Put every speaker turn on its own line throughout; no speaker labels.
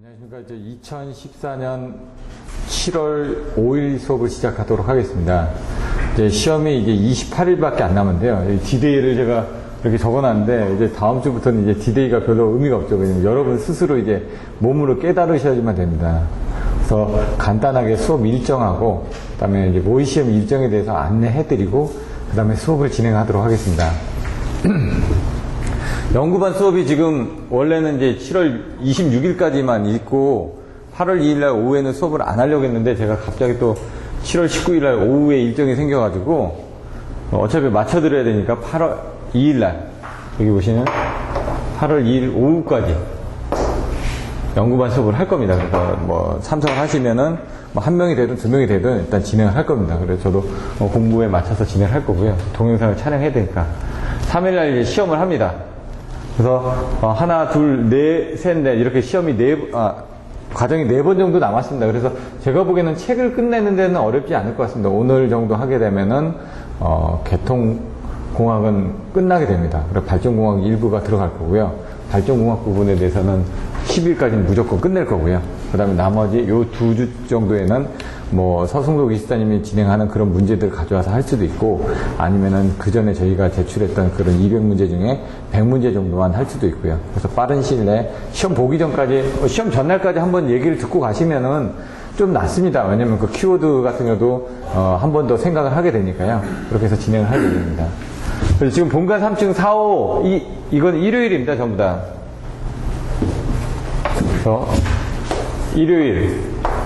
안녕하십니까. 이제 2014년 7월 5일 수업을 시작하도록 하겠습니다. 이제 시험이 이제 28일밖에 안 남았는데요. 디데이를 제가 이렇게 적어놨는데, 이제 다음 주부터는 이제 디데이가 별로 의미가 없죠. 왜냐면 여러분 스스로 이제 몸으로 깨달으셔야지만 됩니다. 그래서 간단하게 수업 일정하고, 그 다음에 이제 모의 시험 일정에 대해서 안내해드리고, 그 다음에 수업을 진행하도록 하겠습니다. 연구반 수업이 지금 원래는 이제 7월 26일까지만 있고 8월 2일날 오후에는 수업을 안 하려고 했는데, 제가 갑자기 또 7월 19일날 오후에 일정이 생겨가지고 어차피 맞춰드려야 되니까 8월 2일날, 여기 보시는 8월 2일 오후까지 연구반 수업을 할 겁니다. 그래서 뭐 참석을 하시면은 뭐 한 명이 되든 두 명이 되든 일단 진행을 할 겁니다. 그래서 저도 공부에 맞춰서 진행할 거고요. 동영상을 촬영해야 되니까 3일날 이제 시험을 합니다. 그래서 하나, 둘, 넷, 셋, 넷 이렇게 시험이 과정이 4번 정도 남았습니다. 그래서 제가 보기에는 책을 끝내는 데는 어렵지 않을 것 같습니다. 오늘 정도 하게 되면은 개통공학은 끝나게 됩니다. 그리고 발전공학 일부가 들어갈 거고요. 발전공학 부분에 대해서는 10일까지는 무조건 끝낼 거고요. 그 다음에 나머지 요 2주 정도에는 뭐 서승록 이수사님이 진행하는 그런 문제들을 가져와서 할 수도 있고, 아니면은 그 전에 저희가 제출했던 그런 200문제 중에 100문제 정도만 할 수도 있고요. 그래서 빠른 시일 내에 시험 보기 전까지, 시험 전날까지 한번 얘기를 듣고 가시면은 좀 낫습니다. 왜냐면 그 키워드 같은 경우도 한 번 더 생각을 하게 되니까요. 그렇게 해서 진행을 할 예정입니다. 그래서 지금 본관 3층 4, 5 이건 일요일입니다. 전부 다. 그래서 일요일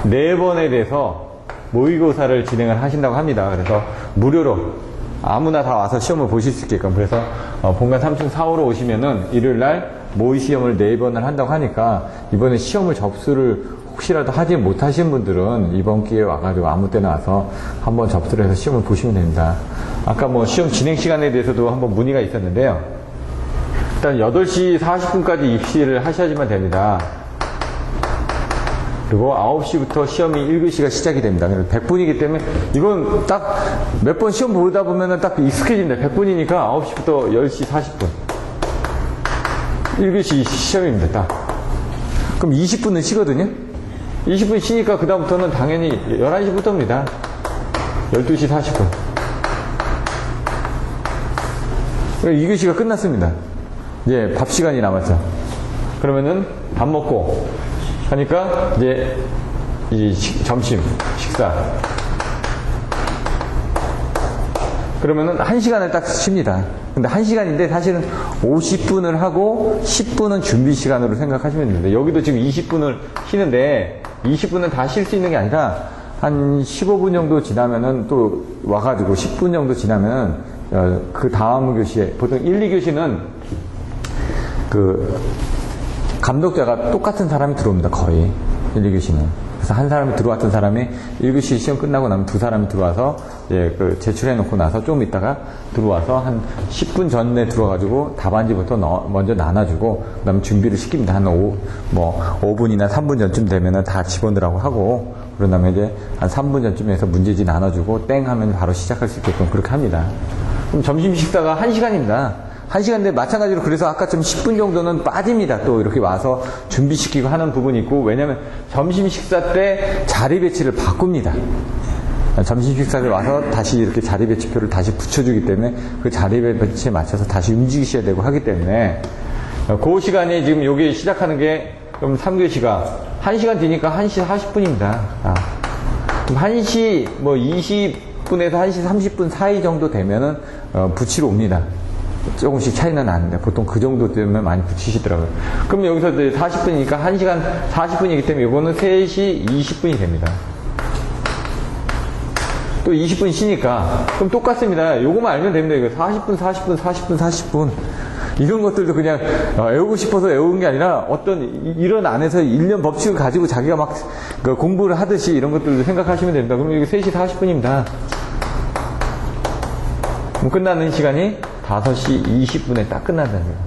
4번에 대해서 모의고사를 진행을 하신다고 합니다. 그래서 무료로 아무나 다 와서 시험을 보실 수 있게끔, 그래서 본관 3층 4, 5로 오시면은 일요일날 모의 시험을 4번을 한다고 하니까, 이번에 시험을 접수를 혹시라도 하지 못하신 분들은 이번 기회에 와가지고 아무 때나 와서 한번 접수를 해서 시험을 보시면 됩니다. 아까 뭐 시험 진행 시간에 대해서도 한번 문의가 있었는데요. 일단 8시 40분까지 입시를 하셔야지만 됩니다. 그리고 9시부터 시험이 1교시가 시작이 됩니다. 100분이기 때문에 이건 딱 몇 번 시험 보다 보면은 딱 익숙해집니다. 100분이니까 9시부터 10시 40분. 1교시 시험입니다. 딱. 그럼 20분은 쉬거든요? 20분 쉬니까 그다음부터는 당연히 11시부터입니다. 12시 40분. 2교시가 끝났습니다. 이제 밥 시간이 남았죠. 그러면은 밥 먹고 하니까 이제 점심 식사, 그러면은 1시간을 딱 쉽니다. 근데 1시간인데 사실은 50분을 하고 10분은 준비 시간으로 생각하시면 됩니다. 여기도 지금 20분을 쉬는데 20분은 다 쉴 수 있는 게 아니라 한 15분 정도 지나면은 또 와가지고 10분 정도 지나면은 그 다음 교시에, 보통 1, 2교시는 감독자가 똑같은 사람이 들어옵니다. 거의 1, 2교시는. 그래서 한 사람이 들어왔던 사람이 1교시 시험 끝나고 나면 2사람이 들어와서 이제 제출해 놓고 나서 좀 있다가 들어와서 한 10분 전에 들어와가지고 답안지부터 먼저 나눠주고, 그 다음에 준비를 시킵니다. 한 5분이나 3분 전쯤 되면은 다 집어넣으라고 하고, 그런 다음에 이제 한 3분 전쯤에서 문제지 나눠주고 땡 하면 바로 시작할 수 있게끔 그렇게 합니다. 그럼 점심 식사가 1시간입니다. 1시간인데 마찬가지로, 그래서 아까처럼 10분 정도는 빠집니다. 또 이렇게 와서 준비시키고 하는 부분이 있고, 왜냐면 점심 식사 때 자리 배치를 바꿉니다. 점심 식사 때 와서 다시 이렇게 자리 배치표를 다시 붙여주기 때문에 그 자리 배치에 맞춰서 다시 움직이셔야 되고 하기 때문에, 그 시간에 지금 여기 시작하는 게 그럼 3교시가 1시간 뒤니까 1시 40분입니다. 그럼 1시 20분에서 1시 30분 사이 정도 되면은 붙이러 옵니다. 조금씩 차이는 나는데 보통 그 정도 되면 많이 붙이시더라고요. 그럼 여기서 40분이니까 1시간 40분이기 때문에 이거는 3시 20분이 됩니다. 또 20분 쉬니까 그럼 똑같습니다. 요거만 알면 됩니다. 이거 40분 이런 것들도 그냥 외우고 싶어서 외운 게 아니라 어떤 이런 안에서 1년 법칙을 가지고 자기가 막 공부를 하듯이 이런 것들도 생각하시면 됩니다. 그럼 이게 3시 40분입니다. 그럼 끝나는 시간이 5시 20분에 딱 끝난다는 거예요.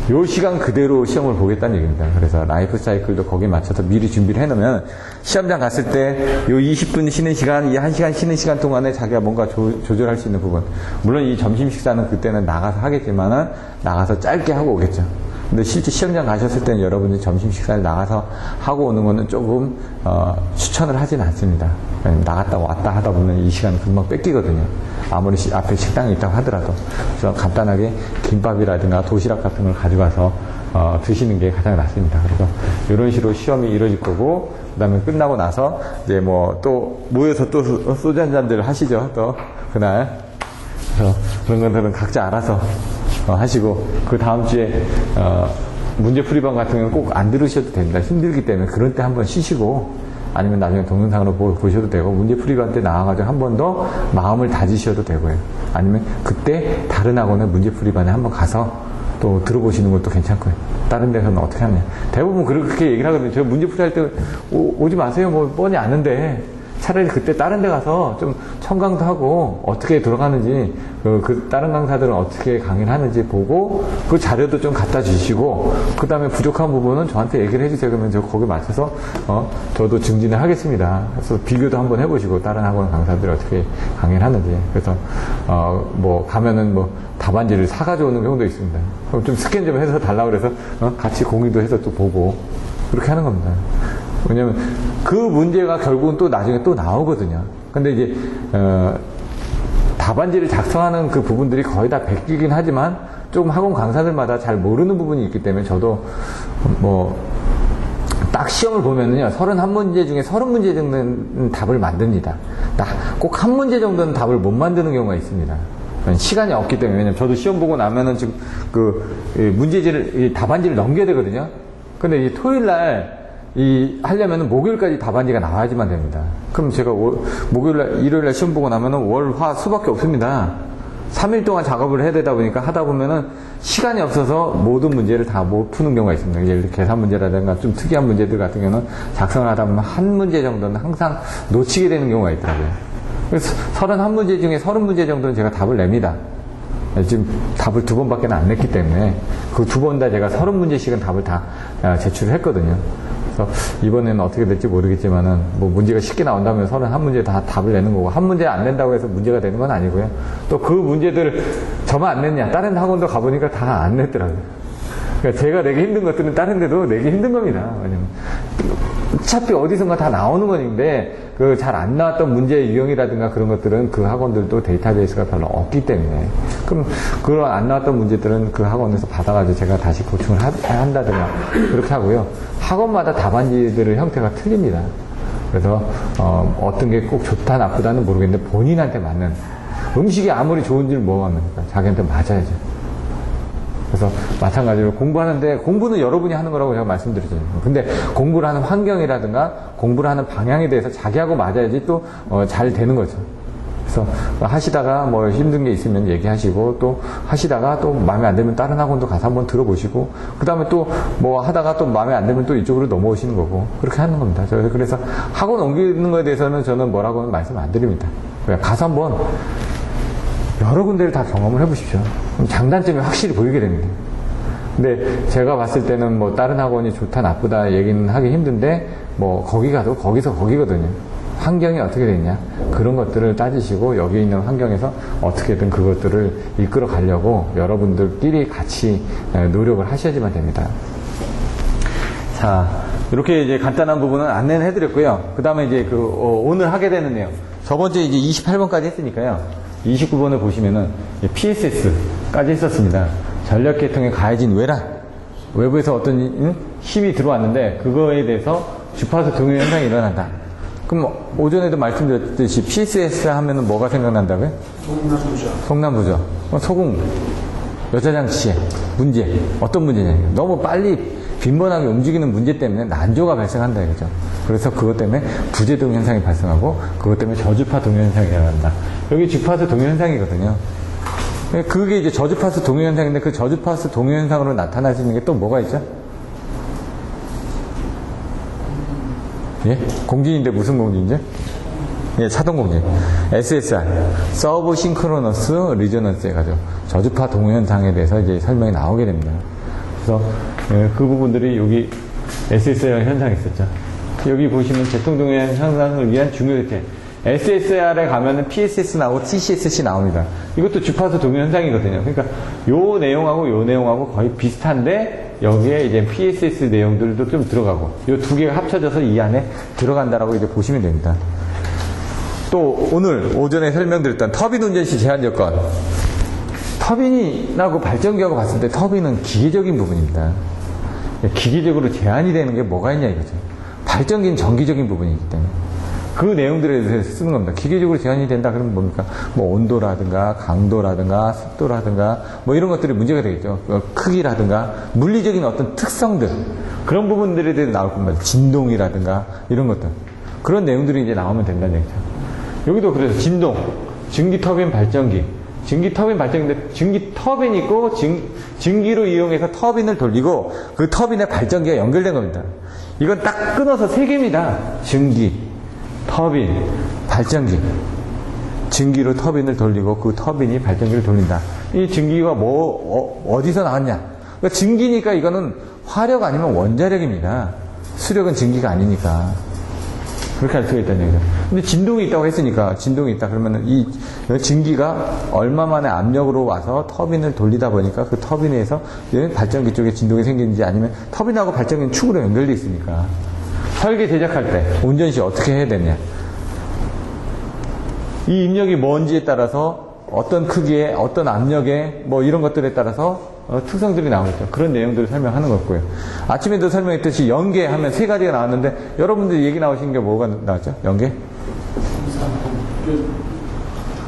요 시간 그대로 시험을 보겠다는 얘기입니다. 그래서 라이프 사이클도 거기에 맞춰서 미리 준비를 해놓으면 시험장 갔을 때 요 20분 쉬는 시간, 이 1시간 쉬는 시간 동안에 자기가 뭔가 조절할 수 있는 부분. 물론 이 점심 식사는 그때는 나가서 하겠지만은 나가서 짧게 하고 오겠죠. 근데 실제 시험장 가셨을 때는 여러분들이 점심 식사를 나가서 하고 오는 거는 조금 추천을 하진 않습니다. 나갔다 왔다 하다 보면 이 시간 금방 뺏기거든요. 아무리 앞에 식당이 있다고 하더라도. 그래서 간단하게 김밥이라든가 도시락 같은 걸 가져가서 드시는 게 가장 낫습니다. 그래서 이런 식으로 시험이 이루어질 거고, 그 다음에 끝나고 나서 이제 뭐 또 모여서 또 소주 한 잔들 하시죠. 또 그날. 그래서 그런 것들은 각자 알아서 하시고, 그 다음 주에 문제풀이방 같은 경우는 꼭 안 들으셔도 됩니다. 힘들기 때문에 그럴 때 한번 쉬시고, 아니면 나중에 동영상으로 보셔도 되고, 문제풀이방 때 나와가지고 한 번 더 마음을 다지셔도 되고요. 아니면 그때 다른 학원의 문제풀이반에 한번 가서 또 들어보시는 것도 괜찮고요. 다른 데서는 어떻게 하냐. 대부분 그렇게 얘기를 하거든요. 저 문제풀이 할 때 오지 마세요. 뭐 뻔히 아는데. 차라리 그때 다른 데 가서 좀 청강도 하고 어떻게 돌아가는지 그 다른 강사들은 어떻게 강의를 하는지 보고 그 자료도 좀 갖다 주시고 그 다음에 부족한 부분은 저한테 얘기를 해주세요. 그러면 저 거기에 맞춰서 저도 증진을 하겠습니다. 그래서 비교도 한번 해보시고 다른 학원 강사들이 어떻게 강의를 하는지. 그래서 뭐 가면은 뭐 답안지를 사가지고 오는 경우도 있습니다. 그럼 좀 스캔 좀 해서 달라고 그래서 같이 공유도 해서 또 보고 그렇게 하는 겁니다. 왜냐면 그 문제가 결국은 또 나중에 또 나오거든요. 근데 이제 답안지를 작성하는 그 부분들이 거의 다 베끼긴 하지만 조금 학원 강사들마다 잘 모르는 부분이 있기 때문에 저도 뭐 딱 시험을 보면은요 31문제 중에 30문제 정도는 답을 만듭니다. 꼭 한 문제 정도는 답을 못 만드는 경우가 있습니다. 시간이 없기 때문에. 왜냐면 저도 시험 보고 나면은 지금 문제지를 답안지를 넘겨야 되거든요. 근데 이 토요일날 하려면은 목요일까지 답안지가 나와야지만 됩니다. 그럼 제가 목요일날, 일요일날 시험 보고 나면은 월, 화, 수밖에 없습니다. 3일 동안 작업을 해야 되다 보니까 하다 보면은 시간이 없어서 모든 문제를 다 못 푸는 경우가 있습니다. 예를 들어 계산 문제라든가 좀 특이한 문제들 같은 경우는 작성을 하다 보면 한 문제 정도는 항상 놓치게 되는 경우가 있더라고요. 그래서 31문제 중에 30문제 정도는 제가 답을 냅니다. 지금 답을 2번밖에 안 냈기 때문에 그 2번 다 제가 30문제씩은 답을 다 제출을 했거든요. 그래서 이번에는 어떻게 될지 모르겠지만은 뭐 문제가 쉽게 나온다면 31문제 다 답을 내는 거고 한 문제 안 낸다고 해서 문제가 되는 건 아니고요. 또 그 문제들 저만 안 냈냐 다른 학원도 가보니까 다 안 냈더라고요. 그러니까 제가 내기 힘든 것들은 다른 데도 내기 힘든 겁니다. 왜냐면 어차피 어디선가 다 나오는 건데 그 잘 안 나왔던 문제의 유형이라든가 그런 것들은 그 학원들도 데이터베이스가 별로 없기 때문에 그럼 그런 안 나왔던 문제들은 그 학원에서 받아가지고 제가 다시 보충을 한다든가 그렇게 하고요. 학원마다 답안지들의 형태가 틀립니다. 그래서 어떤 게 꼭 좋다 나쁘다는 모르겠는데 본인한테 맞는 음식이 아무리 좋은 줄 뭐합니까? 자기한테 맞아야죠. 그래서 마찬가지로 공부하는데 공부는 여러분이 하는 거라고 제가 말씀드리잖아요. 근데 공부를 하는 환경이라든가 공부를 하는 방향에 대해서 자기하고 맞아야지 또 잘 되는 거죠. 그래서 하시다가 뭐 힘든 게 있으면 얘기하시고 또 하시다가 또 마음에 안 들면 다른 학원도 가서 한번 들어보시고 그 다음에 또 뭐 하다가 또 마음에 안 들면 또 이쪽으로 넘어오시는 거고 그렇게 하는 겁니다. 그래서 학원 옮기는 거에 대해서는 저는 뭐라고는 말씀 안 드립니다. 그냥 가서 한번 여러 군데를 다 경험을 해보십시오. 그럼 장단점이 확실히 보이게 됩니다. 근데 제가 봤을 때는 뭐 다른 학원이 좋다 나쁘다 얘기는 하기 힘든데 뭐 거기 가도 거기서 거기거든요. 환경이 어떻게 되냐 그런 것들을 따지시고 여기 있는 환경에서 어떻게든 그것들을 이끌어 가려고 여러분들끼리 같이 노력을 하셔야지만 됩니다. 자, 이렇게 이제 간단한 부분은 안내는 해드렸고요. 그 다음에 이제 오늘 하게 되는 내용. 저번주에 이제 28번까지 했으니까요. 29번을 보시면은 PSS까지 했었습니다. 전력계통의 가해진 외란. 외부에서 어떤 힘이 들어왔는데 그거에 대해서 주파수 동요 현상이 일어난다. 그럼 오전에도 말씀드렸듯이 PSS 하면은 뭐가 생각난다고요? 송남부죠. 소금, 여자장치의 문제. 어떤 문제냐. 너무 빨리 빈번하게 움직이는 문제 때문에 난조가 발생한다 이거죠. 그래서 그것 때문에 부재 동요 현상이 발생하고 그것 때문에 저주파 동요 현상이 일어난다. 여기 주파수 동요 현상이거든요. 그게 이제 저주파수 동요 현상인데 그 저주파수 동요 현상으로 나타날 수 있는 게 또 뭐가 있죠? 예? 공진인데 무슨 공진이죠? 예, 차동공진. SSR. 서브 싱크로너스 리저넌스 해가지고 저주파 동요 현상에 대해서 이제 설명이 나오게 됩니다. 그래서 그 부분들이 여기 SSR 현상이 있었죠. 여기 보시면 제통동요 현상을 위한 중요대 SSR에 가면은 PSS 나오고 TCSC 나옵니다. 이것도 주파수 동요 현상이거든요. 그러니까 요 내용하고 요 내용하고 거의 비슷한데 여기에 이제 PSS 내용들도 좀 들어가고, 이 두 개가 합쳐져서 이 안에 들어간다라고 이제 보시면 됩니다. 또 오늘 오전에 설명드렸던 터빈 운전 시 제한 조건. 터빈하고 발전기하고 봤을 때 터빈은 기계적인 부분입니다. 기계적으로 제한이 되는 게 뭐가 있냐 이거죠. 발전기는 정기적인 부분이기 때문에. 그 내용들에 대해서 쓰는 겁니다. 기계적으로 제한이 된다 그러면 뭡니까? 뭐 온도라든가 강도라든가 습도라든가 뭐 이런 것들이 문제가 되겠죠. 크기라든가 물리적인 어떤 특성들 그런 부분들에 대해서 나올 겁니다. 진동이라든가 이런 것들 그런 내용들이 이제 나오면 된다는 얘기죠. 여기도 그래서 진동, 증기 터빈 발전기, 증기 터빈 발전기인데 증기 터빈이 있고 증기로 이용해서 터빈을 돌리고 그 터빈에 발전기가 연결된 겁니다. 이건 딱 끊어서 세 개입니다. 증기, 터빈, 발전기. 증기로 터빈을 돌리고 그 터빈이 발전기를 돌린다. 이 증기가 어디서 나왔냐? 그러니까 증기니까 이거는 화력 아니면 원자력입니다. 수력은 증기가 아니니까. 그렇게 할 수가 있다는 얘기죠. 근데 진동이 있다고 했으니까, 진동이 있다 그러면은 이 증기가 얼마만의 압력으로 와서 터빈을 돌리다 보니까 그 터빈에서 발전기 쪽에 진동이 생기는지 아니면 터빈하고 발전기는 축으로 연결되어 있으니까. 설계 제작할 때 운전 시 어떻게 해야 되냐? 이 입력이 뭔지에 따라서 어떤 크기에 어떤 압력에 뭐 이런 것들에 따라서 특성들이 나오겠죠. 그런 내용들을 설명하는 거고요. 아침에도 설명했듯이 연계하면 세 가지가 나왔는데 여러분들 얘기 나오신 게 뭐가 나왔죠? 연계?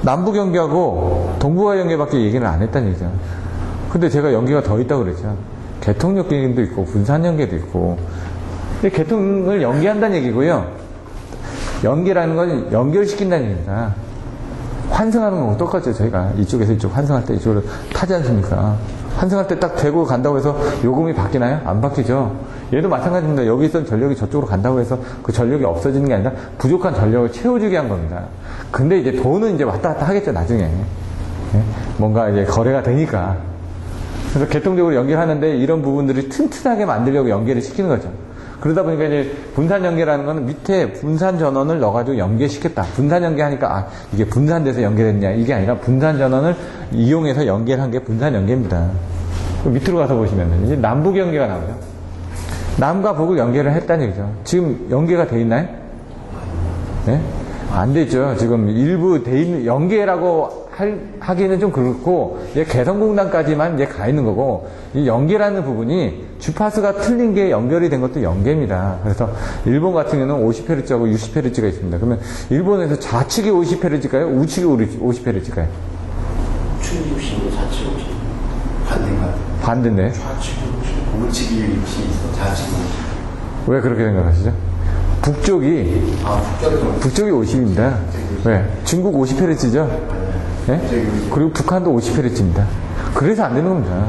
남북 연계하고 동북아 연계밖에 얘기는 안 했다는 얘기죠. 근데 제가 연계가 더 있다고 그랬죠. 개통력 연계도 있고 분산 연계도 있고. 근데 개통을 연계한다는 얘기고요. 연계라는 건 연결시킨다는 얘기입니다. 환승하는 거하고 똑같죠. 저희가 이쪽에서 이쪽 환승할 때 이쪽으로 타지 않습니까? 환승할 때 딱 대고 간다고 해서 요금이 바뀌나요? 안 바뀌죠. 얘도 마찬가지입니다. 여기 있던 전력이 저쪽으로 간다고 해서 그 전력이 없어지는 게 아니라 부족한 전력을 채워주게 한 겁니다. 근데 이제 돈은 이제 왔다 갔다 하겠죠, 나중에. 예? 뭔가 이제 거래가 되니까. 그래서 개통적으로 연결하는데 이런 부분들을 튼튼하게 만들려고 연계를 시키는 거죠. 그러다 보니까 이제 분산 연계라는 거는 밑에 분산 전원을 넣어가지고 연계시켰다. 분산 연계하니까 아 이게 분산돼서 연계됐냐 이게 아니라 분산 전원을 이용해서 연계한 게 분산 연계입니다. 밑으로 가서 보시면 이제 남북 연계가 나오죠. 남과 북을 연계를 했다는 얘기죠. 지금 연계가 돼 있나요? 네? 안 되죠. 지금 일부 돼 있는 연계라고 하기는 좀 그렇고 얘 개성공단까지만 이제 가 있는 거고 이 연계라는 부분이 주파수가 틀린 게 연결이 된 것도 연계입니다. 그래서 일본 같은 경우는 50Hz하고 60Hz가 있습니다. 그러면 일본에서 좌측이 50Hz일까요? 우측이 50Hz일까요?
우측이 60이고 좌측이 50. 반대인가요?
반대인데.
좌측이 50. 우측이 60, 좌측이 50.
왜 그렇게 생각하시죠? 북쪽이 북쪽이 50입니다. 왜? 중국 50Hz죠? 네? 그리고 북한도 50Hz입니다. 그래서 안 되는 겁니다.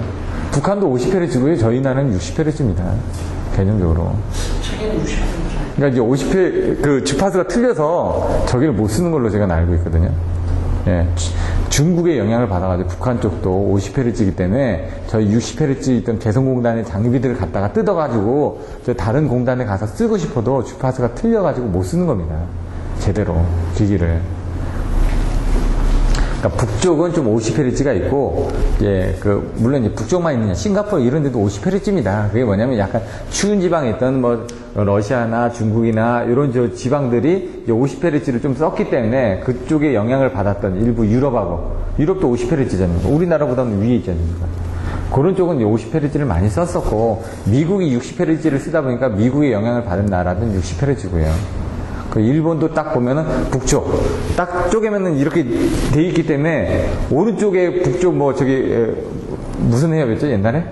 북한도 50Hz고요. 저희 나라는 60Hz입니다. 개념적으로. 그러니까 이제 50Hz, 그 주파수가 틀려서 저기를 못 쓰는 걸로 제가 알고 있거든요. 예. 중국의 영향을 받아가지고 북한 쪽도 50Hz이기 때문에 저희 60Hz 있던 개성공단의 장비들을 갖다가 뜯어가지고 저 다른 공단에 가서 쓰고 싶어도 주파수가 틀려가지고 못 쓰는 겁니다. 제대로 기기를. 그러니까 북쪽은 좀 50Hz가 있고, 예, 물론 이제 북쪽만 있느냐, 싱가포르 이런 데도 50Hz입니다. 그게 뭐냐면 약간 추운 지방에 있던 뭐, 러시아나 중국이나 이런 저 지방들이 이제 50Hz를 좀 썼기 때문에 그쪽에 영향을 받았던 일부 유럽하고, 유럽도 50Hz잖아요. 우리나라보다는 위에 있지 않습니까? 그런 쪽은 50Hz를 많이 썼었고, 미국이 60Hz를 쓰다 보니까 미국의 영향을 받은 나라는 60Hz고요. 그 일본도 딱 보면은 북쪽 딱 쪼개면은 이렇게 돼 있기 때문에 오른쪽에 북쪽 뭐 저기 무슨 해협이었죠 옛날에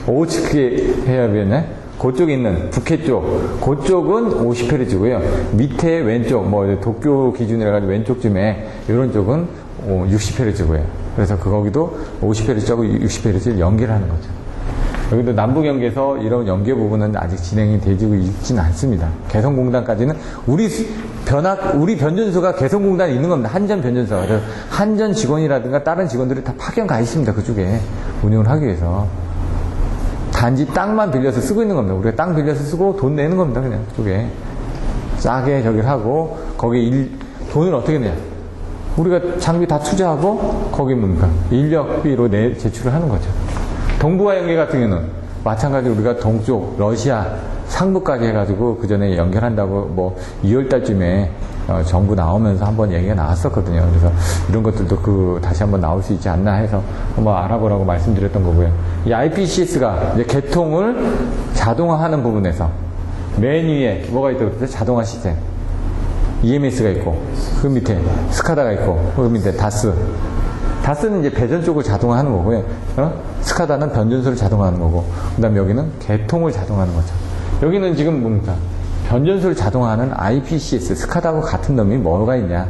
오츠키 해협이었네 그쪽에 있는 북해 쪽 그쪽은 50Hz고요 밑에 왼쪽 뭐 도쿄 기준이라 가지고 왼쪽쯤에 이런 쪽은 60Hz고요 그래서 거기도 50Hz하고 60Hz를 연결하는 거죠. 여기도 남북 연계에서 이런 연계 부분은 아직 진행이 되지고 있지는 않습니다. 개성공단까지는 우리 변전소가 개성공단에 있는 겁니다. 한전 변전소가. 그래서 한전 직원이라든가 다른 직원들이 다 파견 가 있습니다. 그쪽에 운영을 하기 위해서. 단지 땅만 빌려서 쓰고 있는 겁니다. 우리가 땅 빌려서 쓰고 돈 내는 겁니다. 그냥 그쪽에. 싸게 저기를 하고 거기 돈을 어떻게 내냐. 우리가 장비 다 투자하고 거기 뭡니까? 인력비로 제출을 하는 거죠. 동북아 연계 같은 경우는 마찬가지로 우리가 동쪽, 러시아, 상부까지 해가지고 그 전에 연결한다고 뭐 2월달쯤에 정부 나오면서 한번 얘기가 나왔었거든요. 그래서 이런 것들도 다시 한번 나올 수 있지 않나 해서 한번 알아보라고 말씀드렸던 거고요. 이 IPCS가 이제 개통을 자동화하는 부분에서 맨 위에 뭐가 있다고 그랬죠? 자동화 시스템. EMS가 있고, 그 밑에 스카다가 있고, 그 밑에 다스. 다스는 이제 배전 쪽을 자동화하는 거고요. 스카다는 변전소를 자동화하는 거고, 그 다음에 여기는 개통을 자동화하는 거죠. 여기는 지금 뭡니까? 변전소를 자동화하는 IPCS, 스카다하고 같은 놈이 뭐가 있냐?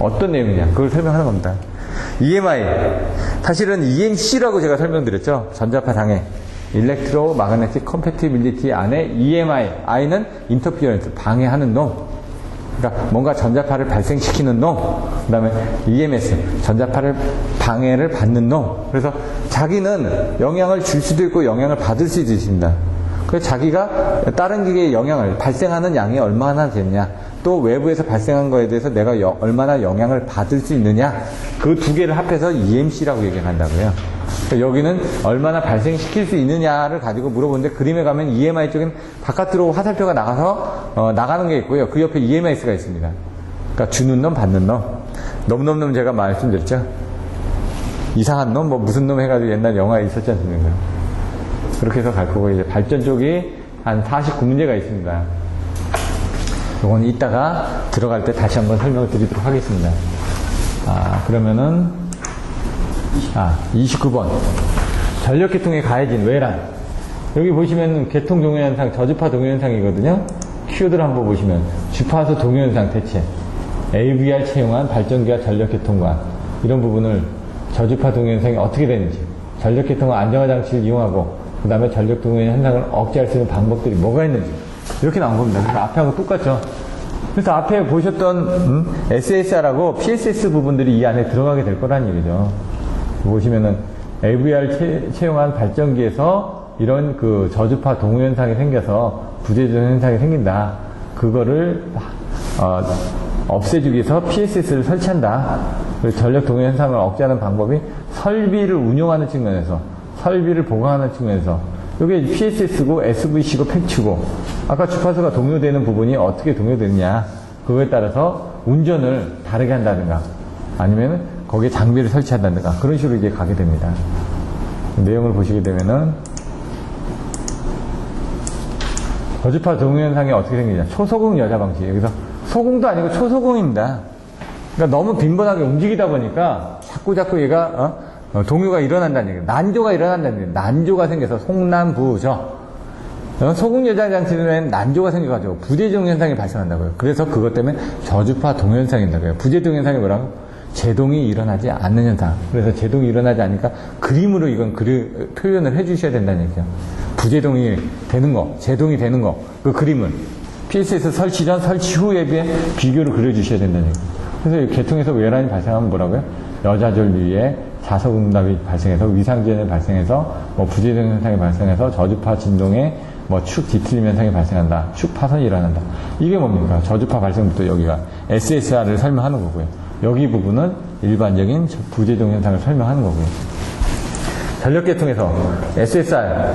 어떤 내용이냐? 그걸 설명하는 겁니다. EMI. 사실은 EMC라고 제가 설명드렸죠. 전자파 장애. Electromagnetic Compatibility 안에 EMI. I는 Interference, 방해하는 놈. 그러니까 뭔가 전자파를 발생시키는 놈, 그 다음에 EMS, 전자파를 방해를 받는 놈. 그래서 자기는 영향을 줄 수도 있고 영향을 받을 수도 있습니다. 그래서 자기가 다른 기계에 영향을 발생하는 양이 얼마나 됐냐, 또 외부에서 발생한 거에 대해서 내가 얼마나 영향을 받을 수 있느냐, 그 두 개를 합해서 EMC라고 얘기를 한다고요. 여기는 얼마나 발생시킬 수 있느냐를 가지고 물어보는데, 그림에 가면 EMI 쪽엔 바깥으로 화살표가 나가서 나가는 게 있고요. 그 옆에 EMS가 있습니다. 그러니까 주는 놈, 받는 놈. 놈 제가 말씀드렸죠. 이상한 놈, 뭐 무슨 놈 해가지고 옛날 영화에 있었지 않습니까? 그렇게 해서 갈 거고, 이제 발전 쪽이 한 49문제가 있습니다. 이건 이따가 들어갈 때 다시 한번 설명을 드리도록 하겠습니다. 그러면은 29번 전력계통에 가해진 외란. 여기 보시면 계통 동요현상, 저주파 동요현상이거든요. 키워드를 한번 보시면 주파수 동요현상 대체, AVR 채용한 발전기와 전력계통과 이런 부분을 저주파 동요현상이 어떻게 되는지, 전력계통과 안정화 장치를 이용하고 그 다음에 전력 동요현상을 억제할 수 있는 방법들이 뭐가 있는지 이렇게 나온 겁니다. 그러니까 앞에하고 똑같죠. 그래서 앞에 보셨던 SSR하고 PSS 부분들이 이 안에 들어가게 될 거란 얘기죠. 보시면은 AVR 채용한 발전기에서 이런 그 저주파 동요현상이 생겨서 부재중 현상이 생긴다. 그거를 없애주기 위해서 PSS를 설치한다. 그리고 전력 동요현상을 억제하는 방법이 설비를 운용하는 측면에서, 설비를 보강하는 측면에서, 이게 PSS고 SVC고 팩추고, 아까 주파수가 동요되는 부분이 어떻게 동요되느냐, 그거에 따라서 운전을 다르게 한다든가 아니면 거기에 장비를 설치한다든가 그런 식으로 이제 가게 됩니다. 내용을 보시게 되면은 저주파 동요현상이 어떻게 생기냐, 초소공 여자 방식. 여기서 소공도 아니고 초소공입니다. 그러니까 너무 빈번하게 움직이다 보니까 자꾸 얘가 동요가 일어난다는 얘기예요. 난조가 일어난다는 얘기예요. 난조가 생겨서 송남부죠. 소공 여자 장치는 난조가 생겨가지고 부재중 현상이 발생한다고요. 그래서 그것 때문에 저주파 동요현상인다고요. 부재중 현상이 뭐라고? 제동이 일어나지 않는 현상. 그래서 제동이 일어나지 않으니까 그림으로 이건 표현을 해주셔야 된다는 얘기죠. 부제동이 되는 거, 제동이 되는 거, 그 그림을 PSS 설치 전, 설치 후에 비해 비교를 그려주셔야 된다는 얘기죠. 그래서 이 계통에서 외란이 발생하면 뭐라고요? 여자절 위에 자석응답이 발생해서, 위상전이 발생해서, 뭐 부재동 현상이 발생해서 저주파 진동에 뭐 축 뒤틀림 현상이 발생한다. 축 파선이 일어난다. 이게 뭡니까? 저주파 발생부터 여기가 SSR을 설명하는 거고요. 여기 부분은 일반적인 부재동 현상을 설명하는 거고요. 전력계통에서 SSR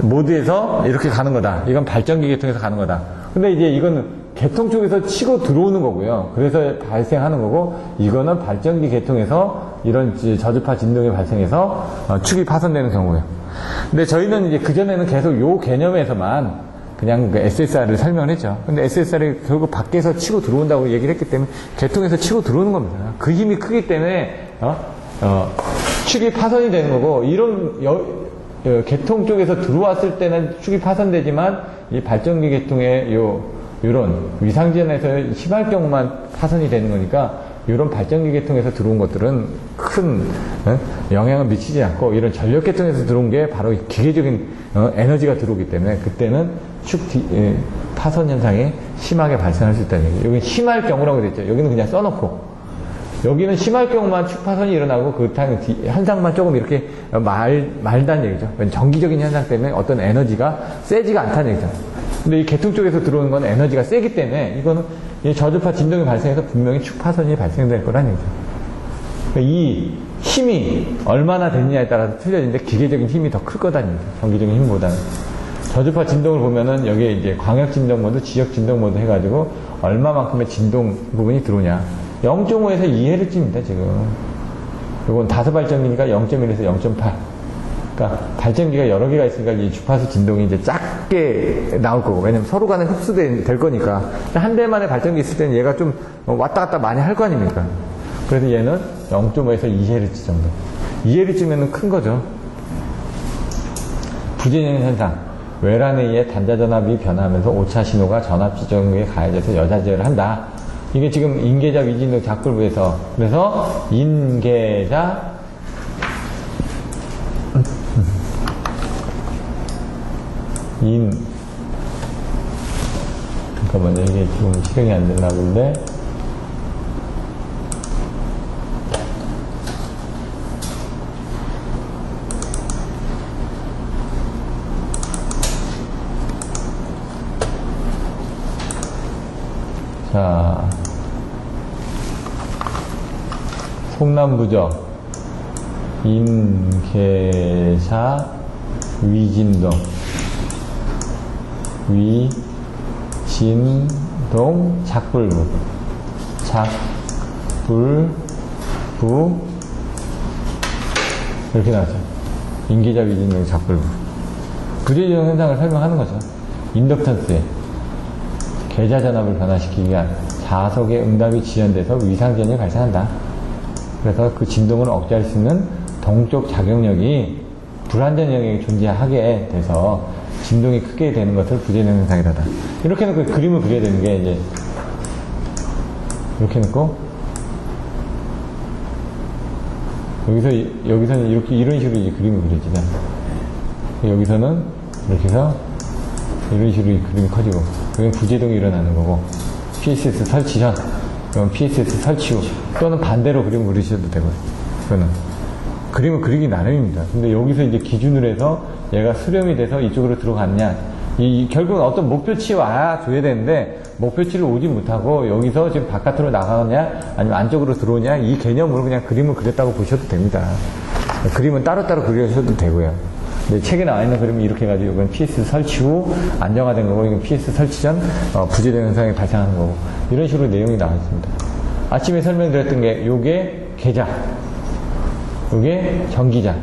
모드에서 이렇게 가는 거다. 이건 발전기 계통에서 가는 거다. 근데 이제 이거는 계통 쪽에서 치고 들어오는 거고요. 그래서 발생하는 거고, 이거는 발전기 계통에서 이런 저주파 진동이 발생해서 축이 파손되는 경우예요. 근데 저희는 이제 그전에는 계속 요 개념에서만 그냥 그 SSR을 설명을 했죠. 근데 SSR이 결국 밖에서 치고 들어온다고 얘기를 했기 때문에 계통에서 치고 들어오는 겁니다. 그 힘이 크기 때문에 축이 파손이 되는 거고, 이런 계통 쪽에서 들어왔을 때는 축이 파손되지만 이 발전기 계통의 요런 위상전에서 심할 경우만 파손이 되는 거니까, 이런 발전기 계통에서 들어온 것들은 큰 영향을 미치지 않고, 이런 전력 계통에서 들어온 게 바로 기계적인 에너지가 들어오기 때문에 그때는 축 파손 현상이 심하게 발생할 수 있다는 얘기예요. 여기는 심할 경우라고 됐죠. 여기는 그냥 써놓고, 여기는 심할 경우만 축 파손이 일어나고 그 현상만 조금 이렇게 말다는 얘기죠. 정기적인 현상 때문에 어떤 에너지가 세지가 않다는 얘기죠. 근데 이 계통 쪽에서 들어오는 건 에너지가 세기 때문에 이거는 이 저주파 진동이 발생해서 분명히 축 파손이 발생될 거라는 얘기죠. 그러니까 이 힘이 얼마나 됐느냐에 따라서 틀려지는데 기계적인 힘이 더 클 거다닙니다. 전기적인 힘보다는. 저주파 진동을 보면은 여기에 이제 광역 진동 모드, 지역 진동 모드 해가지고 얼마만큼의 진동 부분이 들어오냐. 0.5에서 2Hz입니다, 지금. 이건 다소 발전기니까 0.1에서 0.8. 그러니까 발전기가 여러 개가 있으니까 이 주파수 진동이 이제 작게 나올 거고, 왜냐면 서로 간에 흡수될 거니까. 한 대만의 발전기 있을 때는 얘가 좀 왔다 갔다 많이 할 거 아닙니까? 그래서 얘는 0.5에서 2Hz 정도. 2Hz면은 큰 거죠. 부재중 현상. 외란에 의해 단자전압이 변하면서 오차 신호가 전압 지점에 가해져서 여자제어를 한다. 이게 지금 인계자 위진동 작불부에서, 그래서 인계자 잠깐만요, 이게 지금 실행이 안 되나 본데. 자, 송남부저 인계사 위진동 작불부 이렇게 나왔죠. 인계자 위진동 작불부. 부재중 현상을 설명하는 거죠. 인덕턴스에 계좌전압을 변화시키기 위한 자석의 응답이 지연돼서 위상전이 발생한다. 그래서 그 진동을 억제할 수 있는 동쪽 작용력이 불완전 영역이 존재하게 돼서 진동이 크게 되는 것을 부재중 현상이라다. 이렇게 놓고 그림을 그려야 되는 게 이제 이렇게 놓고 여기서는 이렇게 이런 식으로 이제 그림을 그려지잖아. 여기서는 이렇게 해서 이런 식으로 그림이 커지고, 그건 부재동이 일어나는 거고, PSS 설치 전, 그럼 PSS 설치 후, 또는 반대로 그림 그리셔도 되고요. 그거는. 그림을 그리기 나름입니다. 근데 여기서 이제 기준으로 해서 얘가 수렴이 돼서 이쪽으로 들어갔냐, 결국은 어떤 목표치에 와야 줘야 되는데, 목표치를 오지 못하고, 여기서 지금 바깥으로 나가느냐, 아니면 안쪽으로 들어오냐, 이 개념으로 그냥 그림을 그렸다고 보셔도 됩니다. 그림은 따로따로 그리셔도 되고요. 네, 책에 나와 있는 그림이 이렇게 해가지고, 이건 PS 설치 후 안정화된 거고, 이건 PS 설치 전 부재중 현상이 발생하는 거고, 이런 식으로 내용이 나와 있습니다. 아침에 설명드렸던 게, 요게 계좌, 요게 전기자.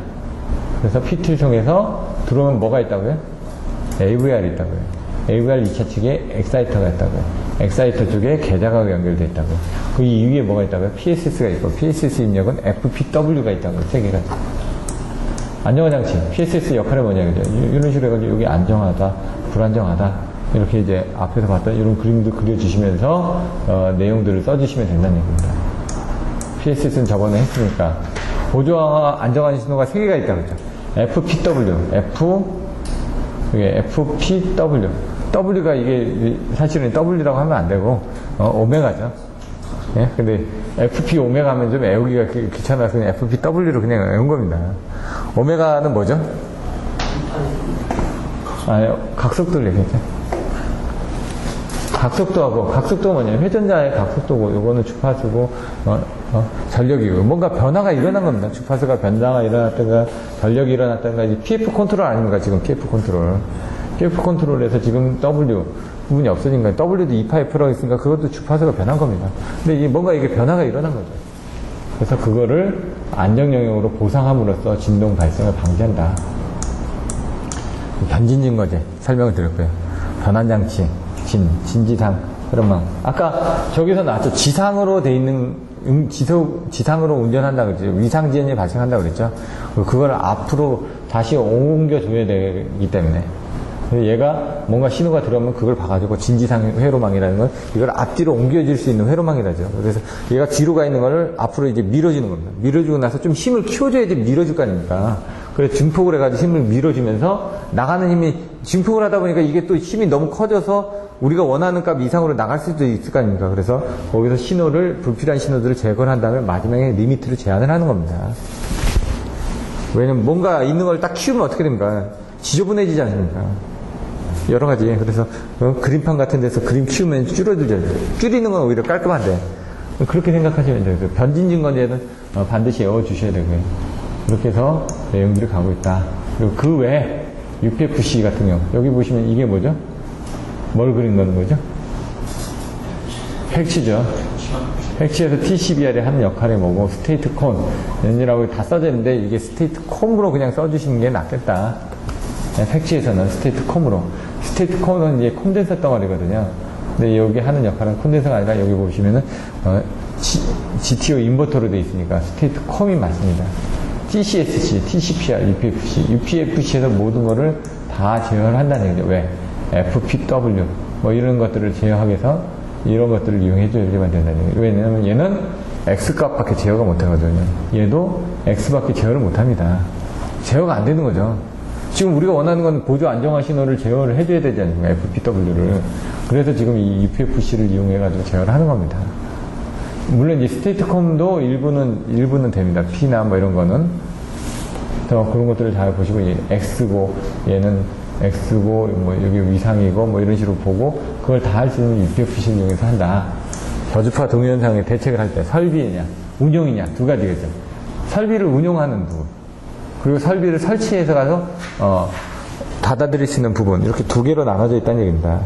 그래서 PT를 통해서 들어오면 뭐가 있다고요? AVR이 있다고요. AVR 2차 측에 엑사이터가 있다고요. 엑사이터 쪽에 계좌가 연결되어 있다고요. 그 위에 뭐가 있다고요? PSS가 있고, PSS 입력은 FPW가 있다고요. 세 개가. 안정화 장치, PSS 역할이 뭐냐, 그죠? 이런 식으로 해가지고, 여기 안정하다, 불안정하다, 이렇게 이제 앞에서 봤던 이런 그림도 그려주시면서, 내용들을 써주시면 된다는 얘기입니다. PSS는 저번에 했으니까, 보조와 안정화 신호가 3개가 있다고 그랬죠. FPW, FPW. W가 이게, 사실은 W라고 하면 안 되고, 오메가죠. 예? 근데 FP 오메가 하면 좀 외우기가 귀찮아서 그냥 FPW로 그냥 외운 겁니다. 오메가는 뭐죠? 각속도를 얘기했죠. 각속도가 뭐냐면 회전자의 각속도고, 요거는 주파수고, 전력이고, 뭔가 변화가 일어난 겁니다. 주파수가 변화가 일어났다가, 전력이 일어났다가, 이제 PF 컨트롤 아닙니까? 지금 PF 컨트롤. PF 컨트롤에서 지금 W 부분이 없어진 거예요. W도 2파이프라고 있으니까 그것도 주파수가 변한 겁니다. 근데 뭔가 이게 변화가 일어난 거죠. 그래서 그거를 안정 영역으로 보상함으로써 진동 발생을 방지한다. 변진증거제 설명을 드렸고요. 변환장치, 진지상, 흐름망. 아까 저기서 나왔죠. 지상으로 돼 있는, 지상으로 운전한다 그랬죠. 위상지연이 발생한다 그랬죠. 그걸 앞으로 다시 옮겨줘야 되기 때문에. 얘가 뭔가 신호가 들어오면 그걸 봐가지고 진지상 회로망이라는 건 이걸 앞뒤로 옮겨질 수 있는 회로망이라죠. 그래서 얘가 뒤로 가 있는 거를 앞으로 이제 밀어주는 겁니다. 밀어주고 나서 좀 힘을 키워줘야지 밀어줄 거 아닙니까? 그래서 증폭을 해가지고 힘을 밀어주면서 나가는 힘이 증폭을 하다 보니까 이게 또 힘이 너무 커져서 우리가 원하는 값 이상으로 나갈 수도 있을 거 아닙니까? 그래서 거기서 신호를, 불필요한 신호들을 제거를 한 다음에 마지막에 리미트를 제한을 하는 겁니다. 왜냐면 뭔가 있는 걸 딱 키우면 어떻게 됩니까? 지저분해지지 않습니까? 여러 가지. 그래서 그림판 같은 데서 그림 키우면 줄어들죠. 줄이는 건 오히려 깔끔한데 그렇게 생각하시면 돼요. 변진 증거제는 반드시 외워주셔야 되고요. 그렇게 해서 내용들이 가고 있다. 그리고 그 외에 UPFC 같은 경우 여기 보시면 이게 뭐죠? 뭘 그린 거는 거죠? 팩치죠. 팩치에서 TCBR이 하는 역할이 뭐고 스테이트 콘 연이라고 다 써져 있는데 이게 스테이트 콤으로 그냥 써주시는 게 낫겠다. 팩치에서는 스테이트 콤으로. 스테이트 콤은 이제 콘덴서 덩어리거든요. 근데 여기 하는 역할은 콘덴서가 아니라 여기 보시면은 GTO 인버터로 되어 있으니까 스테이트 콤이 맞습니다. TCSC, TCPR, UPFC, UPFC에서 모든 거를 다 제어를 한다는 얘기죠. 왜? FPW 뭐 이런 것들을 제어하기 위해서 이런 것들을 이용해줘야만 된다는 얘기죠. 왜냐면 얘는 X값밖에 제어가 못하거든요. 얘도 X밖에 제어를 못합니다. 제어가 안 되는 거죠. 지금 우리가 원하는 건 보조 안정화 신호를 제어를 해줘야 되지 않습니까? FPW를. 그래서 지금 이 UPFC를 이용해가지고 제어를 하는 겁니다. 물론 이제 스테이트콤도 일부는 됩니다. P나 뭐 이런 거는. 그런 것들을 잘 보시고, X고, 얘는 X고, 뭐 여기 위상이고, 뭐 이런 식으로 보고, 그걸 다 할 수 있는 UPFC를 이용해서 한다. 저주파 동영상의 대책을 할 때 설비냐, 운용이냐, 두 가지겠죠. 설비를 운용하는 부분. 그리고 설비를 설치해서 가서, 받아들일 수 있는 부분. 이렇게 두 개로 나눠져 있다는 얘기입니다.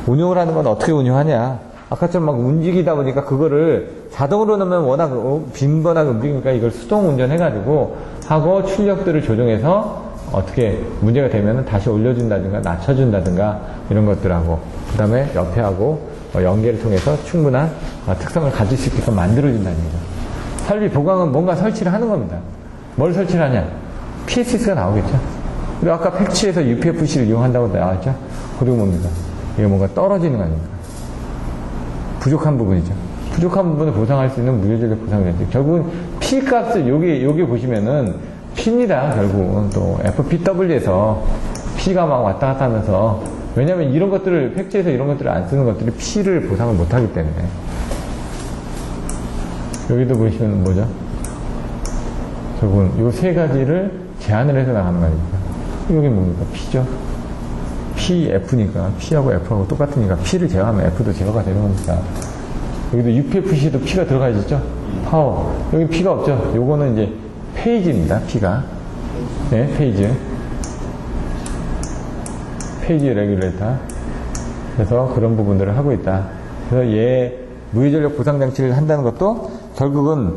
운용을 하는 건 어떻게 운용하냐. 아까처럼 막 움직이다 보니까 그거를 자동으로 넣으면 워낙 빈번하게 움직이니까 이걸 수동 운전해가지고 하고 출력들을 조정해서 어떻게 문제가 되면 다시 올려준다든가 낮춰준다든가 이런 것들하고 그 다음에 옆에 하고 연계를 통해서 충분한 특성을 가질 수 있게끔 만들어준다는 거죠. 설비 보강은 뭔가 설치를 하는 겁니다. 뭘 설치를 하냐? PSS가 나오겠죠. 그리고 아까 팩치에서 UPFC를 이용한다고 나왔죠. 그리고 뭡니까? 이게 뭔가 떨어지는 거 아닙니까? 부족한 부분이죠. 부족한 부분을 보상할 수 있는 무효적인 보상이죠. 결국은 P 값을 여기 보시면은 P입니다. 결국은 또 FPW에서 P가 막 왔다 갔다 하면서 왜냐면 이런 것들을 팩트에서 이런 것들을 안 쓰는 것들이 P를 보상을 못 하기 때문에 여기도 보시면 뭐죠? 결국은 요 세 가지를 제한을 해서 나가는 거 아닙니까? 여기 뭡니까? P죠. PF니까 P하고 F하고 똑같으니까 P를 제어하면 F도 제어가 되는 겁니다. 여기도 UPFC도 P가 들어가 있죠? 파워. 여기 P가 없죠? 요거는 이제 페이지입니다. P가. 네, 페이지. 페이지 레귤레이터. 그래서 그런 부분들을 하고 있다. 그래서 얘 무유전력 보상 장치를 한다는 것도 결국은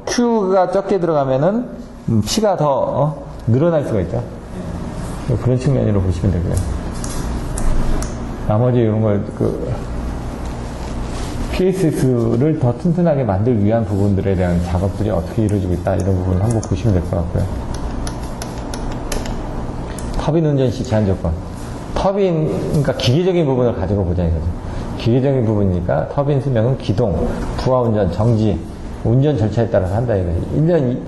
Q가 적게 들어가면은 P가 더 늘어날 수가 있죠. 그런 측면으로 보시면 되고요. 나머지 이런 걸 PSS를 더 튼튼하게 만들기 위한 부분들에 대한 작업들이 어떻게 이루어지고 있다 이런 부분을 한번 보시면 될 것 같고요. 터빈 운전 시 제한 조건. 터빈, 그러니까 기계적인 부분을 가지고 보자 이거죠. 기계적인 부분이니까 터빈 수명은 기동, 부하 운전, 정지, 운전 절차에 따라서 한다 이거죠. 1년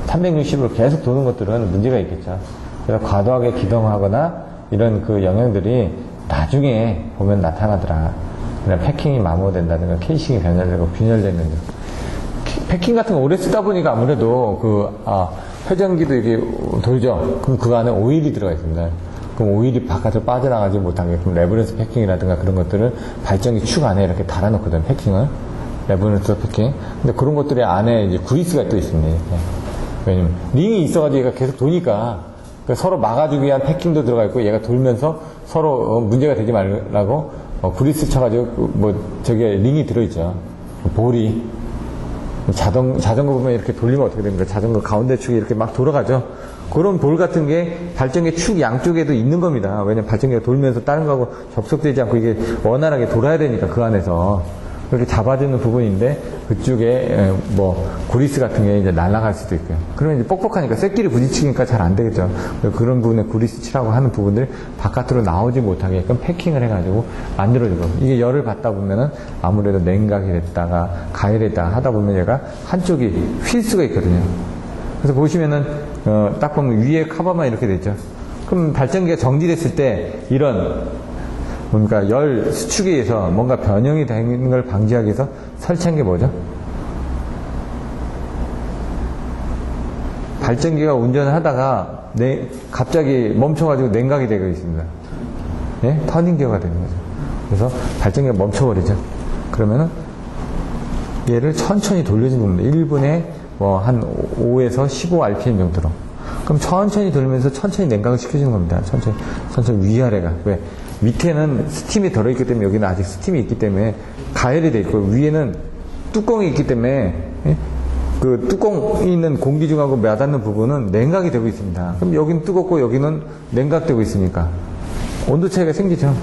360으로 계속 도는 것들은 문제가 있겠죠. 그래서 과도하게 기동하거나 이런 그 영향들이 나중에 보면 나타나더라. 그냥 패킹이 마모된다든가 케이싱이 변절되고 균열되는 거. 패킹 같은 거 오래 쓰다 보니까 아무래도 회전기도 이렇게 돌죠. 그럼 그 안에 오일이 들어가 있습니다. 그럼 오일이 바깥으로 빠져나가지 못하게끔 레버넌스 패킹이라든가 그런 것들을 발전기 축 안에 이렇게 달아놓거든, 패킹을. 레버넌스 패킹. 근데 그런 것들이 안에 이제 그리스가 또 있습니다. 이렇게. 왜냐면 링이 있어가지고 얘가 계속 도니까 서로 막아주기 위한 패킹도 들어가 있고 얘가 돌면서 서로 문제가 되지 말라고 그리스 쳐가지고 링이 들어있죠. 볼이 자전거 보면 이렇게 돌리면 어떻게 됩니까? 자전거 가운데 축이 이렇게 막 돌아가죠. 그런 볼 같은 게 발전기 축 양쪽에도 있는 겁니다. 왜냐면 발전기가 돌면서 다른 거하고 접속되지 않고 이게 원활하게 돌아야 되니까 그 안에서 그렇게 잡아주는 부분인데 그쪽에 그리스 같은 게 이제 날아갈 수도 있고요. 그러면 이제 뻑뻑하니까 쇳끼리 부딪히니까 잘 안 되겠죠. 그런 부분에 그리스 칠하고 하는 부분들 바깥으로 나오지 못하게끔 패킹을 해가지고 만들어주고 이게 열을 받다 보면은 아무래도 냉각이 됐다가 가열했다가 하다 보면 얘가 한쪽이 휠 수가 있거든요. 그래서 보시면은 딱 보면 위에 커버만 이렇게 됐죠. 그럼 발전기가 정지됐을 때 이런 그러니까 열 수축에 의해서 뭔가 변형이 되는 걸 방지하기 위해서 설치한 게 뭐죠? 발전기가 운전을 하다가 갑자기 멈춰가지고 냉각이 되고 있습니다. 예? 터닝 기어가 되는 거죠. 그래서 발전기가 멈춰버리죠. 그러면은 얘를 천천히 돌려주는 겁니다. 1분에 뭐 한 5에서 15rpm 정도로. 그럼 천천히 돌면서 천천히 냉각을 시켜주는 겁니다. 천천히 위아래가. 왜? 밑에는 스팀이 들어있기 때문에 여기는 아직 스팀이 있기 때문에 가열이 돼 있고 위에는 뚜껑이 있기 때문에 그 뚜껑이 있는 공기 중하고 맞닿는 부분은 냉각이 되고 있습니다. 그럼 여기는 뜨겁고 여기는 냉각되고 있으니까 온도 차이가 생기죠.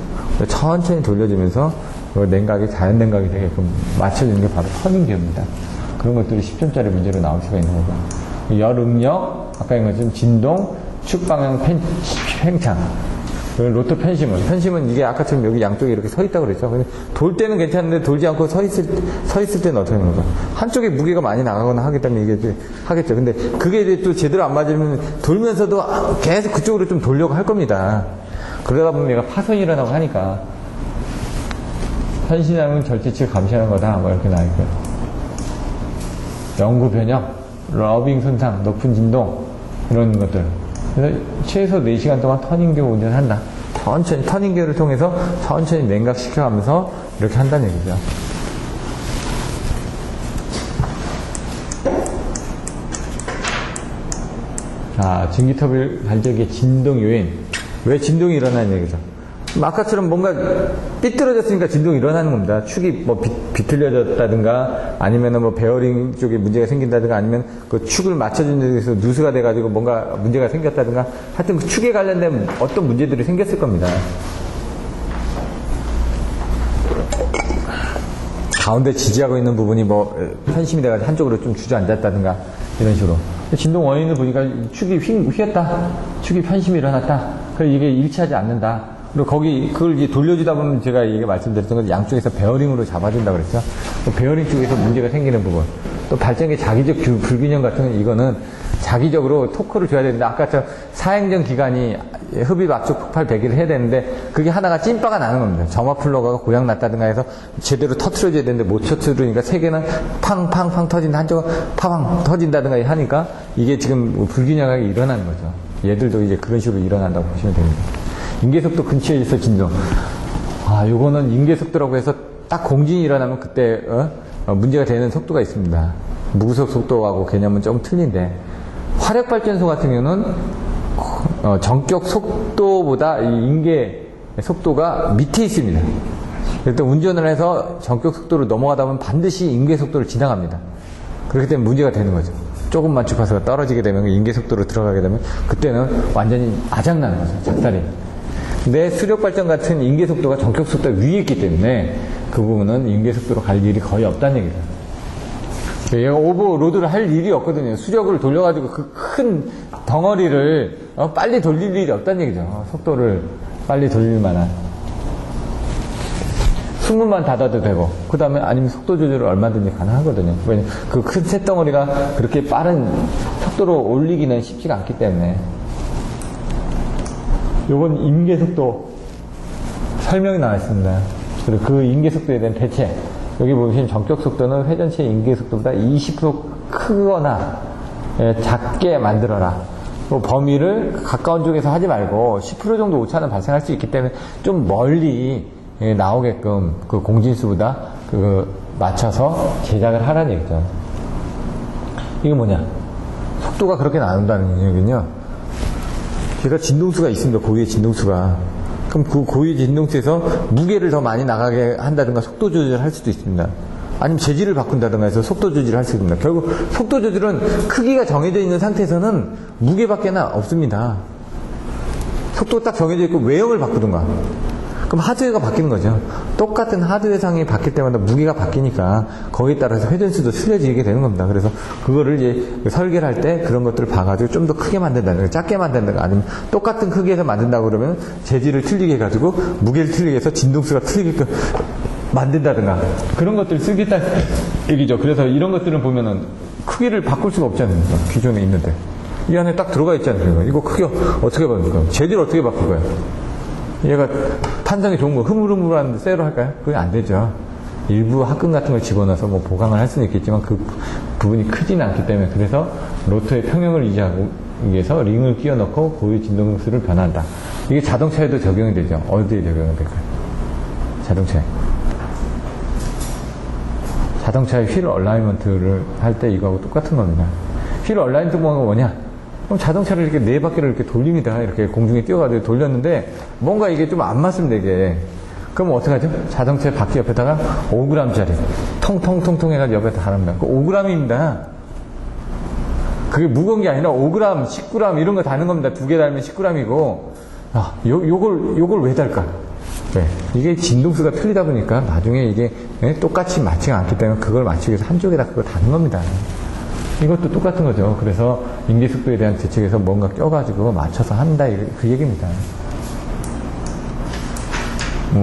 천천히 돌려주면서 냉각이 자연 냉각이 되게끔 맞춰주는 게 바로 터닝기어입니다. 그런 것들이 10점짜리 문제로 나올 수가 있는 거고 열 응력, 아까 얘기한 것처럼 진동, 축 방향 팽창, 로터 편심은 이게 아까처럼 여기 양쪽에 이렇게 서 있다고 그랬죠. 근데 돌 때는 괜찮은데 돌지 않고 서 있을 때는 어떻게 하는 거죠? 한쪽에 무게가 많이 나가거나 하기 때문에 이게 이제 하겠죠. 근데 그게 이제 또 제대로 안 맞으면 돌면서도 계속 그쪽으로 좀 돌려고 할 겁니다. 그러다 보면 얘가 파손이 일어나고 하니까 현신하면 절제치를 감시하는 거다. 뭐 이렇게 나와있고요. 영구 변형, 러빙 손상, 높은 진동 이런 것들. 그래서 최소 4시간 동안 터닝기어 운전을 한다. 천천히 터닝기어를 통해서 천천히 냉각시켜가면서 이렇게 한다는 얘기죠. 자, 전기터빈 발전기의 진동 요인. 왜 진동이 일어나는 얘기죠? 아까처럼 뭔가 삐뚤어졌으니까 진동이 일어나는 겁니다. 축이 뭐 비틀려졌다든가 아니면은 뭐 베어링 쪽에 문제가 생긴다든가 아니면 그 축을 맞춰준 데서 누수가 돼가지고 뭔가 문제가 생겼다든가 하여튼 그 축에 관련된 어떤 문제들이 생겼을 겁니다. 가운데 지지하고 있는 부분이 뭐 편심이 돼가지고 한쪽으로 좀 주저앉았다든가 이런 식으로. 진동 원인을 보니까 축이 휘었다. 축이 편심이 일어났다. 그래서 이게 일치하지 않는다. 그리고 그걸 이제 돌려주다 보면 제가 이게 말씀드렸던 건 양쪽에서 베어링으로 잡아준다고 그랬죠. 또 베어링 쪽에서 문제가 생기는 부분. 또 발전기 자기적 불균형 같은 건 이거는 자기적으로 토크를 줘야 되는데 아까처럼 사행전 기간이 흡입 압축 폭발 배기를 해야 되는데 그게 하나가 찐빠가 나는 겁니다. 점화 플러그가 고장 났다든가 해서 제대로 터트려줘야 되는데 못 터트리니까 세 개는 팡팡팡 터진다 한쪽은 파팡 터진다든가 하니까 이게 지금 불균형하게 일어나는 거죠. 얘들도 이제 그런 식으로 일어난다고 보시면 됩니다. 인계속도 근처에 있어 진동. 요거는 인계속도라고 해서 딱 공진이 일어나면 그때 문제가 되는 속도가 있습니다. 무구속 속도하고 개념은 좀 틀린데 화력발전소 같은 경우는 전격 속도보다 이 인계 속도가 밑에 있습니다. 그래서 운전을 해서 전격 속도로 넘어가다 보면 반드시 인계 속도를 지나갑니다. 그렇기 때문에 문제가 되는 거죠. 조금만 주파수가 떨어지게 되면 인계 속도로 들어가게 되면 그때는 완전히 아작나는 거죠. 작살이. 근데 수력발전 같은 인계 속도가 전격 속도가 위에 있기 때문에 그 부분은 인계 속도로 갈 일이 거의 없다는 얘기죠. 얘가 오버로드를 할 일이 없거든요. 수력을 돌려가지고 그 큰 덩어리를 빨리 돌릴 일이 없다는 얘기죠. 속도를 빨리 돌릴 만한. 승문만 닫아도 되고, 그 다음에 아니면 속도 조절을 얼마든지 가능하거든요. 왜냐면 그 큰 쇳덩어리가 그렇게 빠른 속도로 올리기는 쉽지가 않기 때문에. 요건 인계속도 설명이 나와 있습니다. 그리고 그 인계속도에 대한 대체. 여기 보시면 전격속도는 회전체의 인계속도보다 20% 크거나 작게 만들어라. 범위를 가까운 쪽에서 하지 말고 10% 정도 오차는 발생할 수 있기 때문에 좀 멀리 나오게끔 그 공진수보다 맞춰서 제작을 하라는 얘기죠. 이게 뭐냐? 속도가 그렇게 나온다는 얘기는요. 제가 진동수가 있습니다. 고유의 진동수가. 그럼 그 고유의 진동수에서 무게를 더 많이 나가게 한다든가 속도 조절을 할 수도 있습니다. 아니면 재질을 바꾼다든가 해서 속도 조절을 할 수 있습니다. 결국 속도 조절은 크기가 정해져 있는 상태에서는 무게밖에 없습니다. 속도가 딱 정해져 있고 외형을 바꾸든가. 그럼 하드웨어가 바뀌는 거죠. 똑같은 하드웨어상이 바뀔 때마다 무게가 바뀌니까 거기에 따라서 회전수도 틀려지게 되는 겁니다. 그래서 그거를 이제 설계를 할 때 그런 것들을 봐가지고 좀 더 크게 만든다든가 작게 만든다든가 아니면 똑같은 크기에서 만든다고 그러면 재질을 틀리게 해가지고 무게를 틀리게 해서 진동수가 틀리게끔 만든다든가 그런 것들을 쓰겠다는 얘기죠. 그래서 이런 것들은 보면은 크기를 바꿀 수가 없지 않습니까? 기존에 있는데 이 안에 딱 들어가 있지 않습니까? 이거 크기 어떻게 바꿀까요? 재질을 어떻게 바꿀 거예요? 얘가 탄성이 좋은 거 흐물흐물한 쇠로 할까요? 그게 안 되죠. 일부 합금 같은 걸 집어넣어서 뭐 보강을 할 수는 있겠지만 그 부분이 크지는 않기 때문에 그래서 로터의 평형을 유지하기 위해서 링을 끼워 넣고 고유 진동수를 변한다. 이게 자동차에도 적용이 되죠. 어디에 적용이 될까요? 자동차에. 자동차의 휠 얼라이먼트를 할 때 이거하고 똑같은 겁니다. 휠 얼라이먼트가 뭐냐? 그럼 자동차를 이렇게 네 바퀴를 이렇게 돌립니다. 이렇게 공중에 띄워가지고 돌렸는데 뭔가 이게 좀 안 맞습니다, 이게. 그럼 어떡하죠? 자동차의 바퀴 옆에다가 5g짜리 통통통통 해가지고 옆에다 달합니다. 그 5g입니다. 그게 무거운 게 아니라 5g, 10g 이런 거 다는 겁니다. 두 개 달면 10g이고. 아, 요걸 왜 달까? 네. 이게 진동수가 틀리다 보니까 나중에 이게 똑같이 맞지가 않기 때문에 그걸 맞추기 위해서 한쪽에다 그걸 다는 겁니다. 이것도 똑같은 거죠. 그래서 인계속도에 대한 대책에서 뭔가 껴가지고 맞춰서 한다, 그 얘기입니다.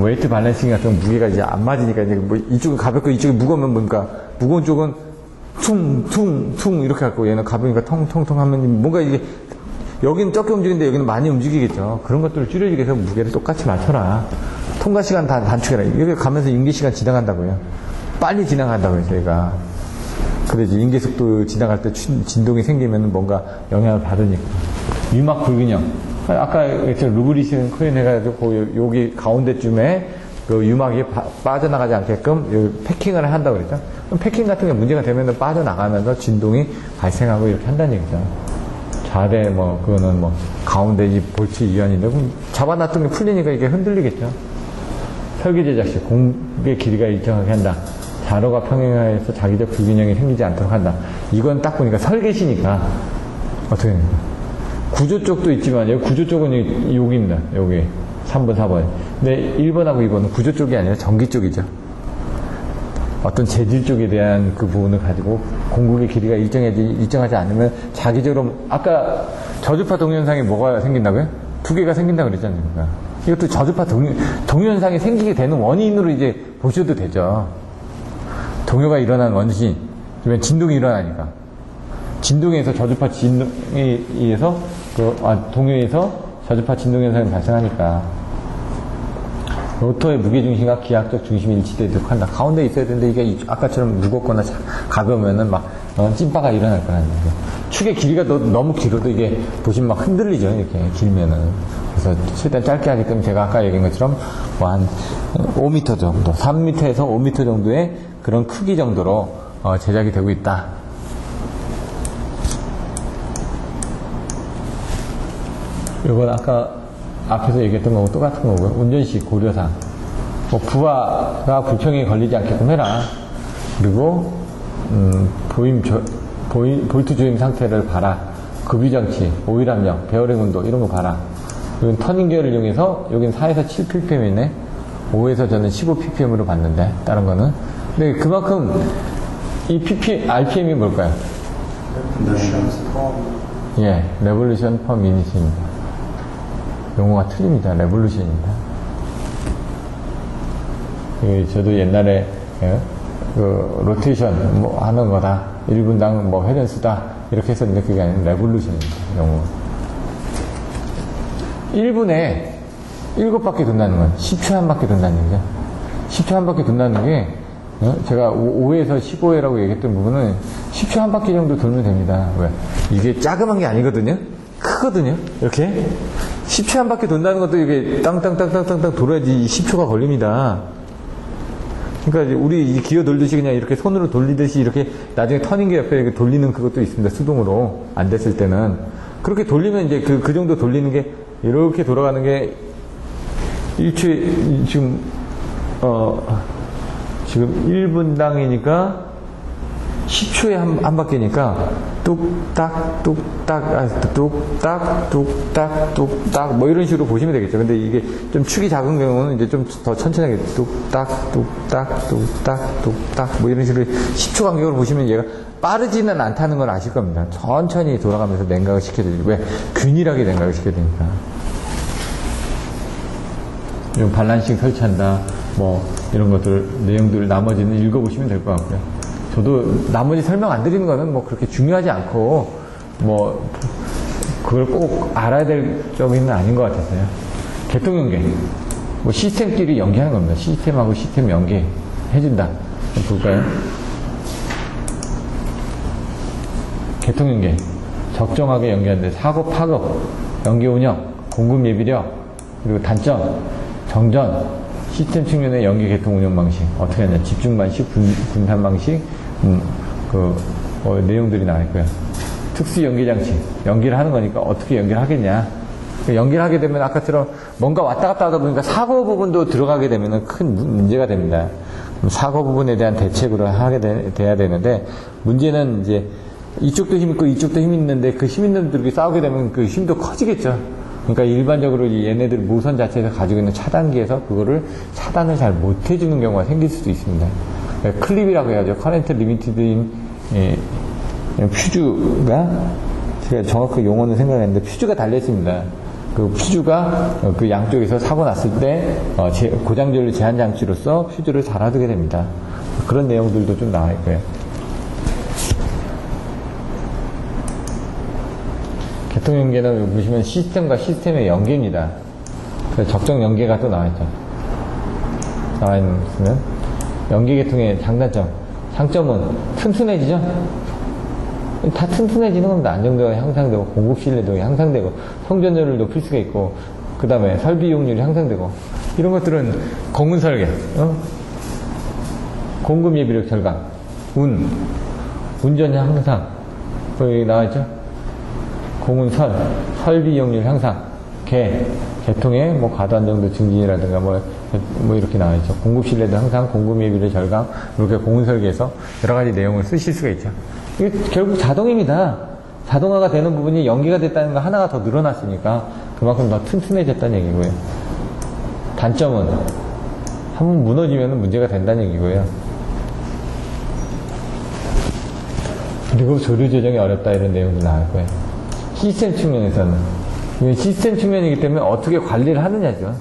웨이트 밸런싱 같은 건 무게가 이제 안 맞으니까 이제 뭐 이쪽은 가볍고 이쪽이 무거우면 뭔가 무거운 쪽은 퉁퉁퉁 이렇게 갖고 얘는 가벼우니까 텅텅텅 하면 뭔가 이게 여기는 적게 움직이는데 여기는 많이 움직이겠죠. 그런 것들을 줄여주기 위해서 무게를 똑같이 맞춰라. 통과 시간 다 단축해라. 여기 가면서 인계 시간 지나간다고요. 빨리 지나간다고요, 저희가. 그래서 인계 속도 지나갈 때 진동이 생기면 뭔가 영향을 받으니까. 유막 불균형. 아까 루브리션 코인 해가지고 여기 가운데쯤에 그 유막이 빠져나가지 않게끔 패킹을 한다고 그랬죠. 그럼 패킹 같은 게 문제가 되면 빠져나가면서 진동이 발생하고 이렇게 한다는 얘기죠. 좌대 그거는 가운데 이 볼트 이완인데 그럼 잡아놨던 게 풀리니까 이게 흔들리겠죠. 설계 제작 시 공의 길이가 일정하게 한다. 자로가 평행하여서 자기적 불균형이 생기지 않도록 한다. 이건 딱 보니까 설계시니까 어떻게 됩니까? 구조 쪽도 있지만 여기 구조 쪽은 여기입니다. 여기 3번, 4번. 근데 1번하고 2번은 구조 쪽이 아니라 전기 쪽이죠. 어떤 재질 쪽에 대한 그 부분을 가지고 공국의 길이가 일정하지 않으면 자기적으로 아까 저주파 동현상이 뭐가 생긴다고요? 두 개가 생긴다고 그랬잖아요. 이것도 저주파 동현상이 생기게 되는 원인으로 이제 보셔도 되죠. 동요가 일어난 원인, 그러면 진동이 일어나니까. 진동에서 저주파 진동에 의해서 동요에서 저주파 진동 현상이 발생하니까. 로터의 무게중심과 기하학적 중심이 일치되도록 한다. 가운데 있어야 되는데 이게 아까처럼 무겁거나 가벼우면은 찐빠가 일어날 거라는 거죠. 축의 길이가 너무 길어도 이게 보시면 막 흔들리죠. 이렇게 길면은. 그래서 최대한 짧게 하기 때문에 제가 아까 얘기한 것처럼 한 5m 정도, 3m에서 5m 정도의 그런 크기 정도로 제작이 되고 있다. 이건 아까 앞에서 얘기했던 거하고 똑같은 거고요. 운전시 고려사항. 부하가 불평에 걸리지 않게끔 해라. 그리고 볼트 조임 상태를 봐라. 급유장치, 오일 함량, 베어링 온도 이런 거 봐라. 여기는 터닝기어를 이용해서 여기는 4에서 7ppm이네. 5에서 저는 15ppm으로 봤는데 다른 거는. 근데 그만큼 이 RPM이 뭘까요? 예, 레볼루션 퍼 미닛입니다. 용어가 틀립니다. 레볼루션입니다. 저도 옛날에 그 로테이션 하는 거다. 1분당 회전수다. 이렇게 했었는데 그게 아니라 레볼루션입니다. 용어. 1분에 7바퀴 돈다는 건 10초에 한 바퀴 돈다는 얘기죠. 10초 한 바퀴 돈다는 게 제가 5에서 15회라고 얘기했던 부분은 10초 한 바퀴 정도 돌면 됩니다. 왜? 이게 자그만 게 아니거든요. 크거든요. 이렇게 10초 한 바퀴 돈다는 것도 이게 땅땅땅땅땅땅 돌아야지 10초가 걸립니다. 그러니까 우리 이 기어 돌듯이 그냥 이렇게 손으로 돌리듯이 이렇게 나중에 터닝기 옆에 이렇게 돌리는 그것도 있습니다. 수동으로 안 됐을 때는 그렇게 돌리면 이제 그 정도 돌리는 게 이렇게 돌아가는 게 1초에 지금 1분당이니까 10초에 한 바퀴니까 뚝딱 뚝딱 뚝딱 뚝딱 뚝딱 이런 식으로 보시면 되겠죠. 근데 이게 좀 축이 작은 경우는 이제 좀 더 천천히 하게 뚝딱 뚝딱 뚝딱 뚝딱 이런 식으로 10초 간격으로 보시면 얘가 빠르지는 않다는 걸 아실 겁니다. 천천히 돌아가면서 냉각을 시켜드리고 왜? 균일하게 냉각을 시켜드리니까. 발란싱 설치한다. 이런 것들 내용들 나머지는 읽어보시면 될 것 같고요. 저도 나머지 설명 안 드리는 거는 그렇게 중요하지 않고 그걸 꼭 알아야 될 점은 아닌 것 같아서요. 개통 연계 시스템끼리 연계하는 겁니다. 시스템하고 시스템 연계해준다. 볼까요? 개통 연계 적정하게 연계하는데 사고 파급 연계 운영 공급 예비력 그리고 단점 정전 시스템 측면의 연계 개통 운영 방식 어떻게 하냐, 집중 방식, 분산 방식, 내용들이 나와 있고요. 특수 연계 장치, 연기를 하는 거니까 어떻게 연기를 하겠냐. 연기를 하게 되면 아까처럼 뭔가 왔다 갔다 하다 보니까 사고 부분도 들어가게 되면 큰 문제가 됩니다. 사고 부분에 대한 대책으로 하게 돼야 되는데, 문제는 이제 이쪽도 힘 있고 이쪽도 힘 있는데 그 힘 있는 분들이 싸우게 되면 그 힘도 커지겠죠. 그러니까 일반적으로 얘네들 모선 자체에서 가지고 있는 차단기에서 그거를 차단을 잘 못 해주는 경우가 생길 수도 있습니다. 그러니까 클립이라고 해야죠. 커렌트 리미티드인 퓨즈가, 제가 정확하게 용어는 생각했는데 퓨즈가 달려있습니다. 그 퓨즈가 그 양쪽에서 사고 났을 때 고장전류 제한 장치로서 퓨즈를 달아두게 됩니다. 그런 내용들도 좀 나와 있고요. 개통 연계는 보시면 시스템과 시스템의 연계입니다. 적정 연계가 또 나와 있죠. 나와 있으면 연계 개통의 장단점, 장점은 튼튼해지죠. 다 튼튼해지는 겁니다. 안정도가 향상되고 공급 신뢰도가 향상되고 성전율을 높일 수가 있고, 그 다음에 설비 이용률이 향상되고, 이런 것들은 공은 설계, 공급 예비력 절감, 운전 향상, 여기 나와있죠. 공은 설비 이용률 향상, 개통의 뭐 과도 안정도 증진이라든가 뭐 이렇게 나와있죠. 공급 신뢰도 향상, 공급 예비력 절감, 이렇게 공은 설계에서 여러 가지 내용을 쓰실 수가 있죠. 이게 결국 자동입니다. 자동화가 되는 부분이 연계가 됐다는 거 하나가 더 늘어났으니까 그만큼 더 튼튼해졌다는 얘기고요. 단점은 한번 무너지면 문제가 된다는 얘기고요. 그리고 조류 조정이 어렵다, 이런 내용도 나올 거예요. 시스템 측면에서는, 시스템 측면이기 때문에 어떻게 관리를 하느냐죠.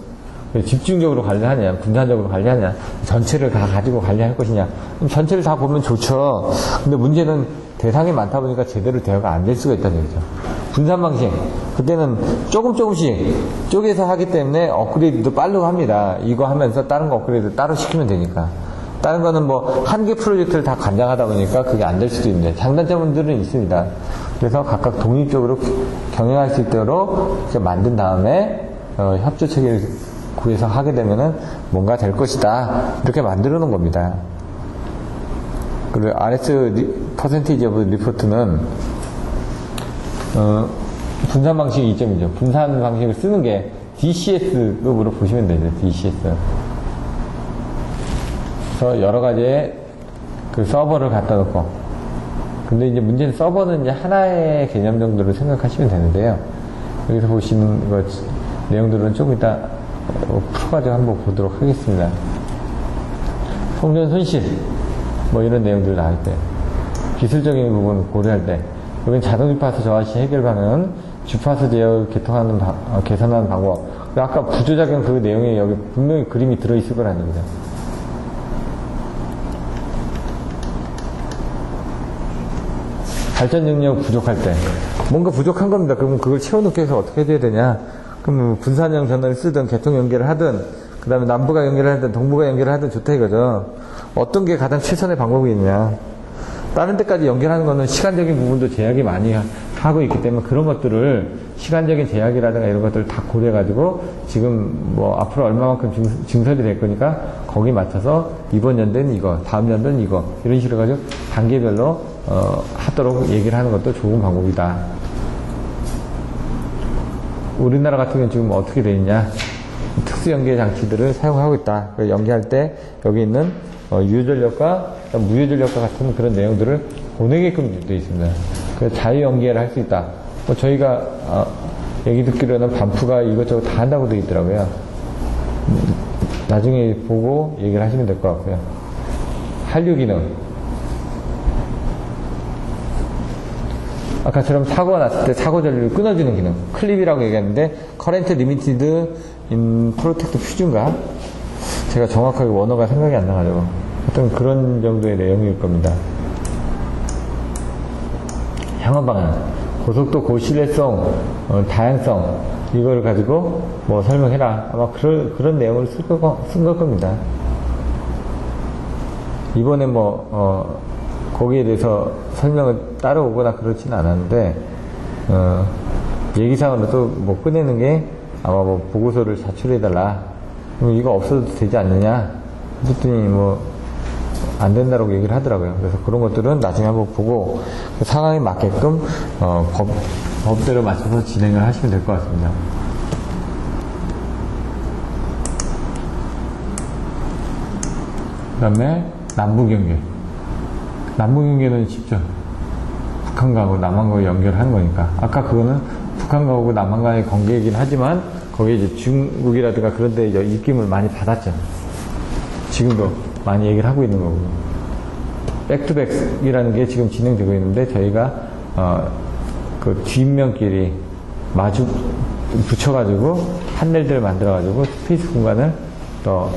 집중적으로 관리하냐, 분산적으로 관리하냐, 전체를 다 가지고 관리할 것이냐. 전체를 다 보면 좋죠. 근데 문제는 대상이 많다 보니까 제대로 대화가 안 될 수가 있다는 얘기죠. 분산 방식, 그때는 조금씩 쪼개서 하기 때문에 업그레이드도 빠르고 합니다. 이거 하면서 다른 거 업그레이드 따로 시키면 되니까. 다른 거는 뭐 한 개 프로젝트를 다 관장하다 보니까 그게 안 될 수도 있는데, 장단점들은 있습니다. 그래서 각각 독립적으로 경영할 수 있도록 만든 다음에 협조 체계를 구해서 하게 되면은 뭔가 될 것이다, 이렇게 만들어 놓은 겁니다. 그리고 RS 퍼센티지 오브 리포트는 분산 방식이 이점이죠. 분산 방식을 쓰는 게 DCS급으로 보시면 되죠. DCS. 그래서 여러 가지의 그 서버를 갖다 놓고, 근데 이제 문제는 서버는 이제 하나의 개념 정도로 생각하시면 되는데요. 여기서 보시는 거 내용들은 조금 이따 풀어가지고 한번 보도록 하겠습니다. 성전 손실, 뭐 이런 내용들 나올 때, 기술적인 부분을 고려할 때, 여기는 자동 주파수 저하 시 해결 방향은 주파수 제어를 개선하는 방법. 아까 부조작용 그 내용에 여기 분명히 그림이 들어있을 거라는 얘기죠. 발전 능력 부족할 때, 뭔가 부족한 겁니다. 그러면 그걸 채워넣기 위해서 어떻게 해줘야 되냐? 그럼 분산형 전원을 쓰든 개통 연계를 하든, 그 다음에 남부가 연계를 하든 동부가 연계를 하든 좋다 이거죠. 어떤 게 가장 최선의 방법이 있냐? 다른 데까지 연결하는 거는 시간적인 부분도 제약이 많이 하고 있기 때문에, 그런 것들을 시간적인 제약이라든가 이런 것들을 다 고려해가지고 지금 뭐 앞으로 얼마만큼 증설이 될 거니까 거기 맞춰서 이번 연도는 이거, 다음 연도는 이거, 이런 식으로 해가지고 단계별로 하도록 얘기를 하는 것도 좋은 방법이다. 우리나라 같은 경우는 지금 어떻게 되어 있냐? 특수 연계 장치들을 사용하고 있다. 연계할 때 여기 있는 유전력과 무유전력과 같은 그런 내용들을 보내게끔 되어 있습니다. 그래서 자유 연계를 할 수 있다. 뭐 저희가 얘기 듣기로는 반프가 이것저것 다 한다고 되어 있더라고요. 나중에 보고 얘기를 하시면 될 것 같고요. 한류 기능. 아까처럼 사고가 났을 때 사고 전류를 끊어주는 기능. 클립이라고 얘기했는데, 커렌트 리미티드 인 프로텍트 퓨즈인가? 제가 정확하게 원어가 생각이 안 나가지고. 어떤 그런 정도의 내용일 겁니다. 향후 방향. 고속도, 고신뢰성, 다양성. 이걸 가지고 뭐 설명해라. 아마 그런 내용을 쓴 걸 겁니다. 이번에 거기에 대해서 설명을 따라오거나 그렇지는 않았는데, 얘기상으로 또 뭐 꺼내는 게 아마 뭐 보고서를 자출해달라, 이거 없어도 되지 않느냐 했더니 안 된다고 얘기를 하더라고요. 그래서 그런 것들은 나중에 한번 보고 그 상황에 맞게끔 법대로 맞춰서 진행을 하시면 될 것 같습니다. 그 다음에 남북경계. 남북경계는 쉽죠. 북한과하고 남한과 연결하는 거니까. 아까 그거는 북한과하고 남한과의 관계이긴 하지만 거기에 이제 중국이라든가 그런 데 입김을 많이 받았죠. 지금도 많이 얘기를 하고 있는 거고. 백투백이라는 게 지금 진행되고 있는데 저희가 그 뒷면끼리 마주 붙여가지고 판넬들을 만들어가지고 스페이스 공간을 더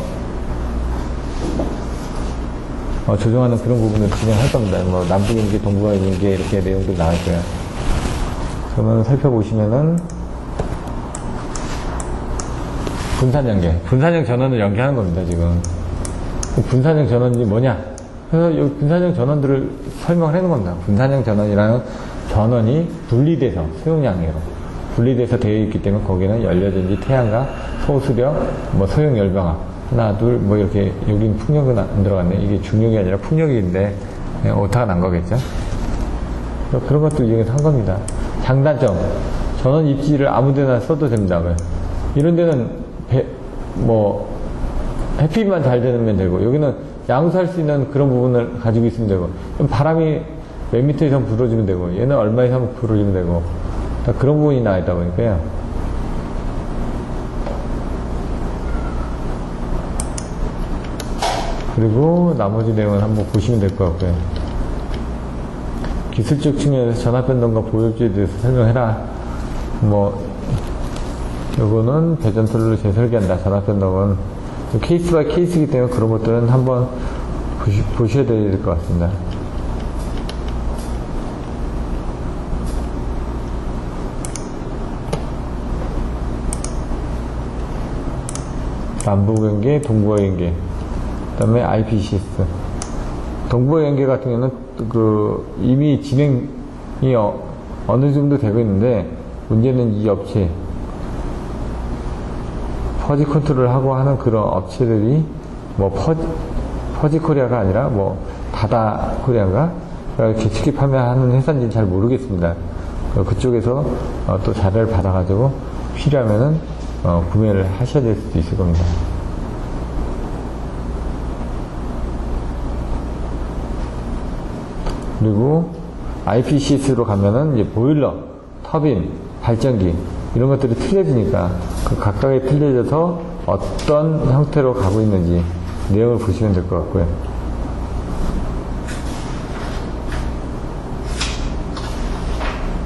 조정하는 그런 부분을 진행할 겁니다. 남북인계, 동북아인계 이렇게 내용도 나올 거예요. 그러면 살펴보시면은 분산연계, 분산형 전원을 연계하는 겁니다. 지금 분산형 전원이 뭐냐? 그래서 이 분산형 전원들을 설명을 해놓은 겁니다. 분산형 전원이라는 전원이 분리돼서 소용량계로 분리돼서 되어 있기 때문에 거기는 연료전지, 태양광, 소수력, 소용열병합 하나, 둘, 이렇게, 여긴 풍력은 안 들어갔네. 이게 중력이 아니라 풍력인데, 오타가 난 거겠죠? 그런 것도 이용해서 한 겁니다. 장단점. 전원 입지를 아무 데나 써도 됩니다. 이런 데는, 햇빛만 잘 되면 되고, 여기는 양수할 수 있는 그런 부분을 가지고 있으면 되고, 바람이 몇 미터 이상 불어주면 되고, 얘는 얼마 이상 불어주면 되고, 다 그런 부분이 나와 있다 보니까요. 그리고 나머지 내용은 한번 보시면 될 것 같고요. 기술적 측면에서 전압변동과 보혈주에 대해서 설명해라. 요거는 배전툴로 재설계한다. 전압변동은 케이스 바이 케이스이기 때문에 그런 것들은 한번 보셔야 될 것 같습니다. 남북연계, 동북아연계, 그 다음에 IPCS. 동북아연계 같은 경우는 이미 진행이 어느 정도 되고 있는데, 문제는 이 업체, 퍼지 컨트롤을 하고 하는 그런 업체들이, 퍼지 코리아가 아니라, 다다 코리아인가? 계측기 판매하는 회사인지는 잘 모르겠습니다. 그쪽에서 또 자료를 받아가지고 필요하면은 구매를 하셔야 될 수도 있을 겁니다. 그리고 IPCS로 가면은 이제 보일러, 터빈, 발전기 이런 것들이 틀려지니까 그 각각에 틀려져서 어떤 형태로 가고 있는지 내용을 보시면 될 것 같고요.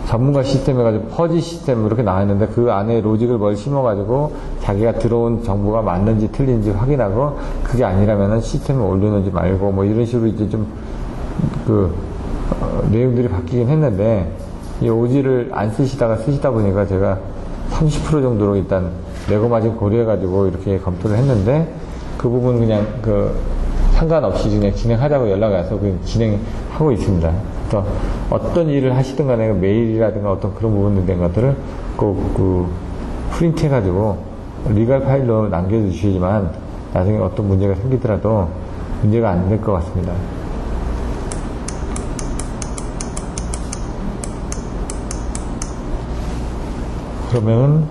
전문가 시스템 해가지고 퍼지 시스템 이렇게 나와 있는데 그 안에 로직을 뭘 심어가지고 자기가 들어온 정보가 맞는지 틀린지 확인하고 그게 아니라면은 시스템을 올려놓지 말고 이런 식으로 이제 좀 내용들이 바뀌긴 했는데 이 오지를 안 쓰시다가 쓰시다 보니까 제가 30% 정도로 일단 레고마진 고려해가지고 이렇게 검토를 했는데 그 부분 그냥 상관없이 그냥 진행하자고 연락이 와서 그냥 진행하고 있습니다. 그래서 어떤 일을 하시든 간에 메일이라든가 어떤 그런 부분에 대한 것들을 꼭 프린트 해가지고 리갈 파일로 남겨주시지만 나중에 어떤 문제가 생기더라도 문제가 안 될 것 같습니다. 그러면은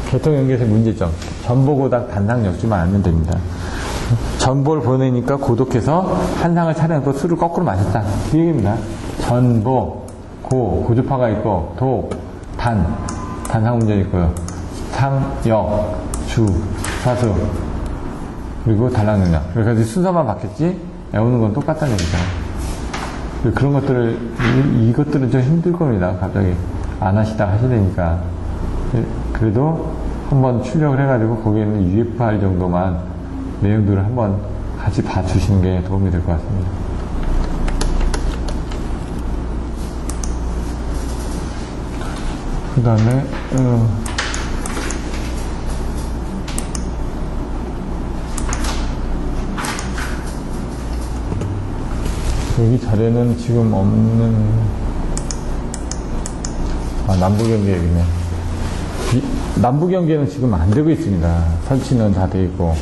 개통연결의 문제점. 전보고닥 단상 엮지만 않으면 됩니다. 전보를 보내니까 고독해서 한 상을 차려놓고 술을 거꾸로 마셨다. 그 얘기입니다. 전보, 고주파가 있고, 단상 문제 있고요. 상, 역, 주, 사수, 그리고 단락 능력. 그래서 순서만 바뀌었지, 외우는 건 똑같다는 얘기죠. 그런 것들을, 이것들은 좀 힘들 겁니다. 갑자기 안 하시다 하시다니까. 그래도 한번 출력을 해가지고 거기에는 UFR 정도만 내용들을 한번 같이 봐주시는 게 도움이 될 것 같습니다. 그 다음에, 여기 자료는 지금 없는, 남북연계 얘기네. 남북 연계는 지금 안 되고 있습니다. 설치는 다 돼 있고.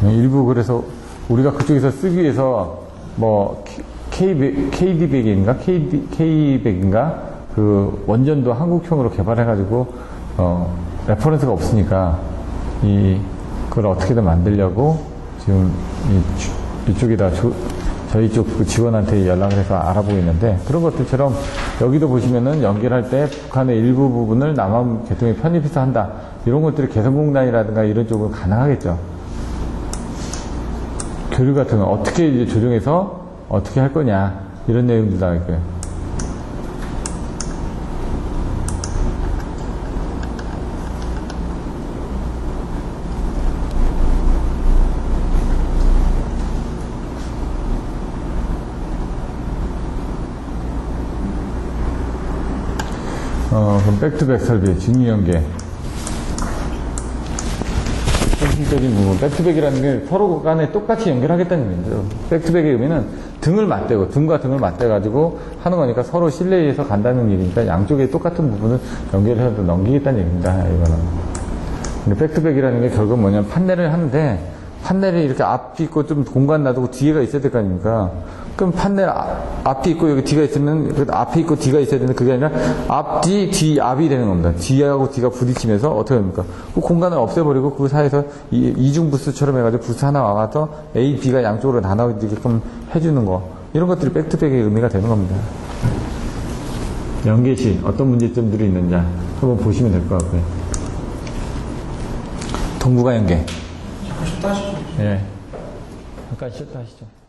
일부 그래서 우리가 그쪽에서 쓰기 위해서 뭐 KD100인가 K100인가 그 원전도 한국형으로 개발해가지고 레퍼런스가 없으니까 그걸 어떻게든 만들려고 지금 이쪽에다 저희 쪽 그 직원한테 연락을 해서 알아보고 있는데, 그런 것들처럼 여기도 보시면은 연결할 때 북한의 일부 부분을 남한 계통에 편입해서 한다. 이런 것들이 개성공단이라든가 이런 쪽으로 가능하겠죠. 교류 같은 거 어떻게 이제 조정해서 어떻게 할 거냐, 이런 내용도 나와 있고요. 그럼 백투백 설비, 직류연계. 핵심적인 부분. 백투백이라는 게 서로 간에 똑같이 연결하겠다는 의미죠. 백투백의 의미는 등을 맞대고, 등과 등을 맞대가지고 하는 거니까 서로 실내에서 간다는 얘기니까 양쪽에 똑같은 부분을 연결해서 넘기겠다는 얘기입니다. 이거는. 근데 백투백이라는 게 결국 뭐냐면 판넬을 하는데, 판넬이 이렇게 앞이 있고 좀 공간 놔두고 뒤에가 있어야 될 거 아닙니까? 그럼 판넬 앞이 있고 여기 뒤가 있으면 앞에 있고 뒤가 있어야 되는데, 그게 아니라 앞뒤 뒤 앞이 되는 겁니다. 뒤하고 뒤가 부딪히면서 어떻게 됩니까? 그 공간을 없애버리고 그 사이에서 이중 부스처럼 해가지고 부스 하나 와서 A, B가 양쪽으로 나눠지게끔 해주는 거, 이런 것들이 백투백의 의미가 되는 겁니다. 연계 시 어떤 문제점들이 있는지 한번 보시면 될 것 같고요. 동북아 연계.
잠깐 쉬었다 하시죠.
예. 잠깐 쉬었다 하시죠.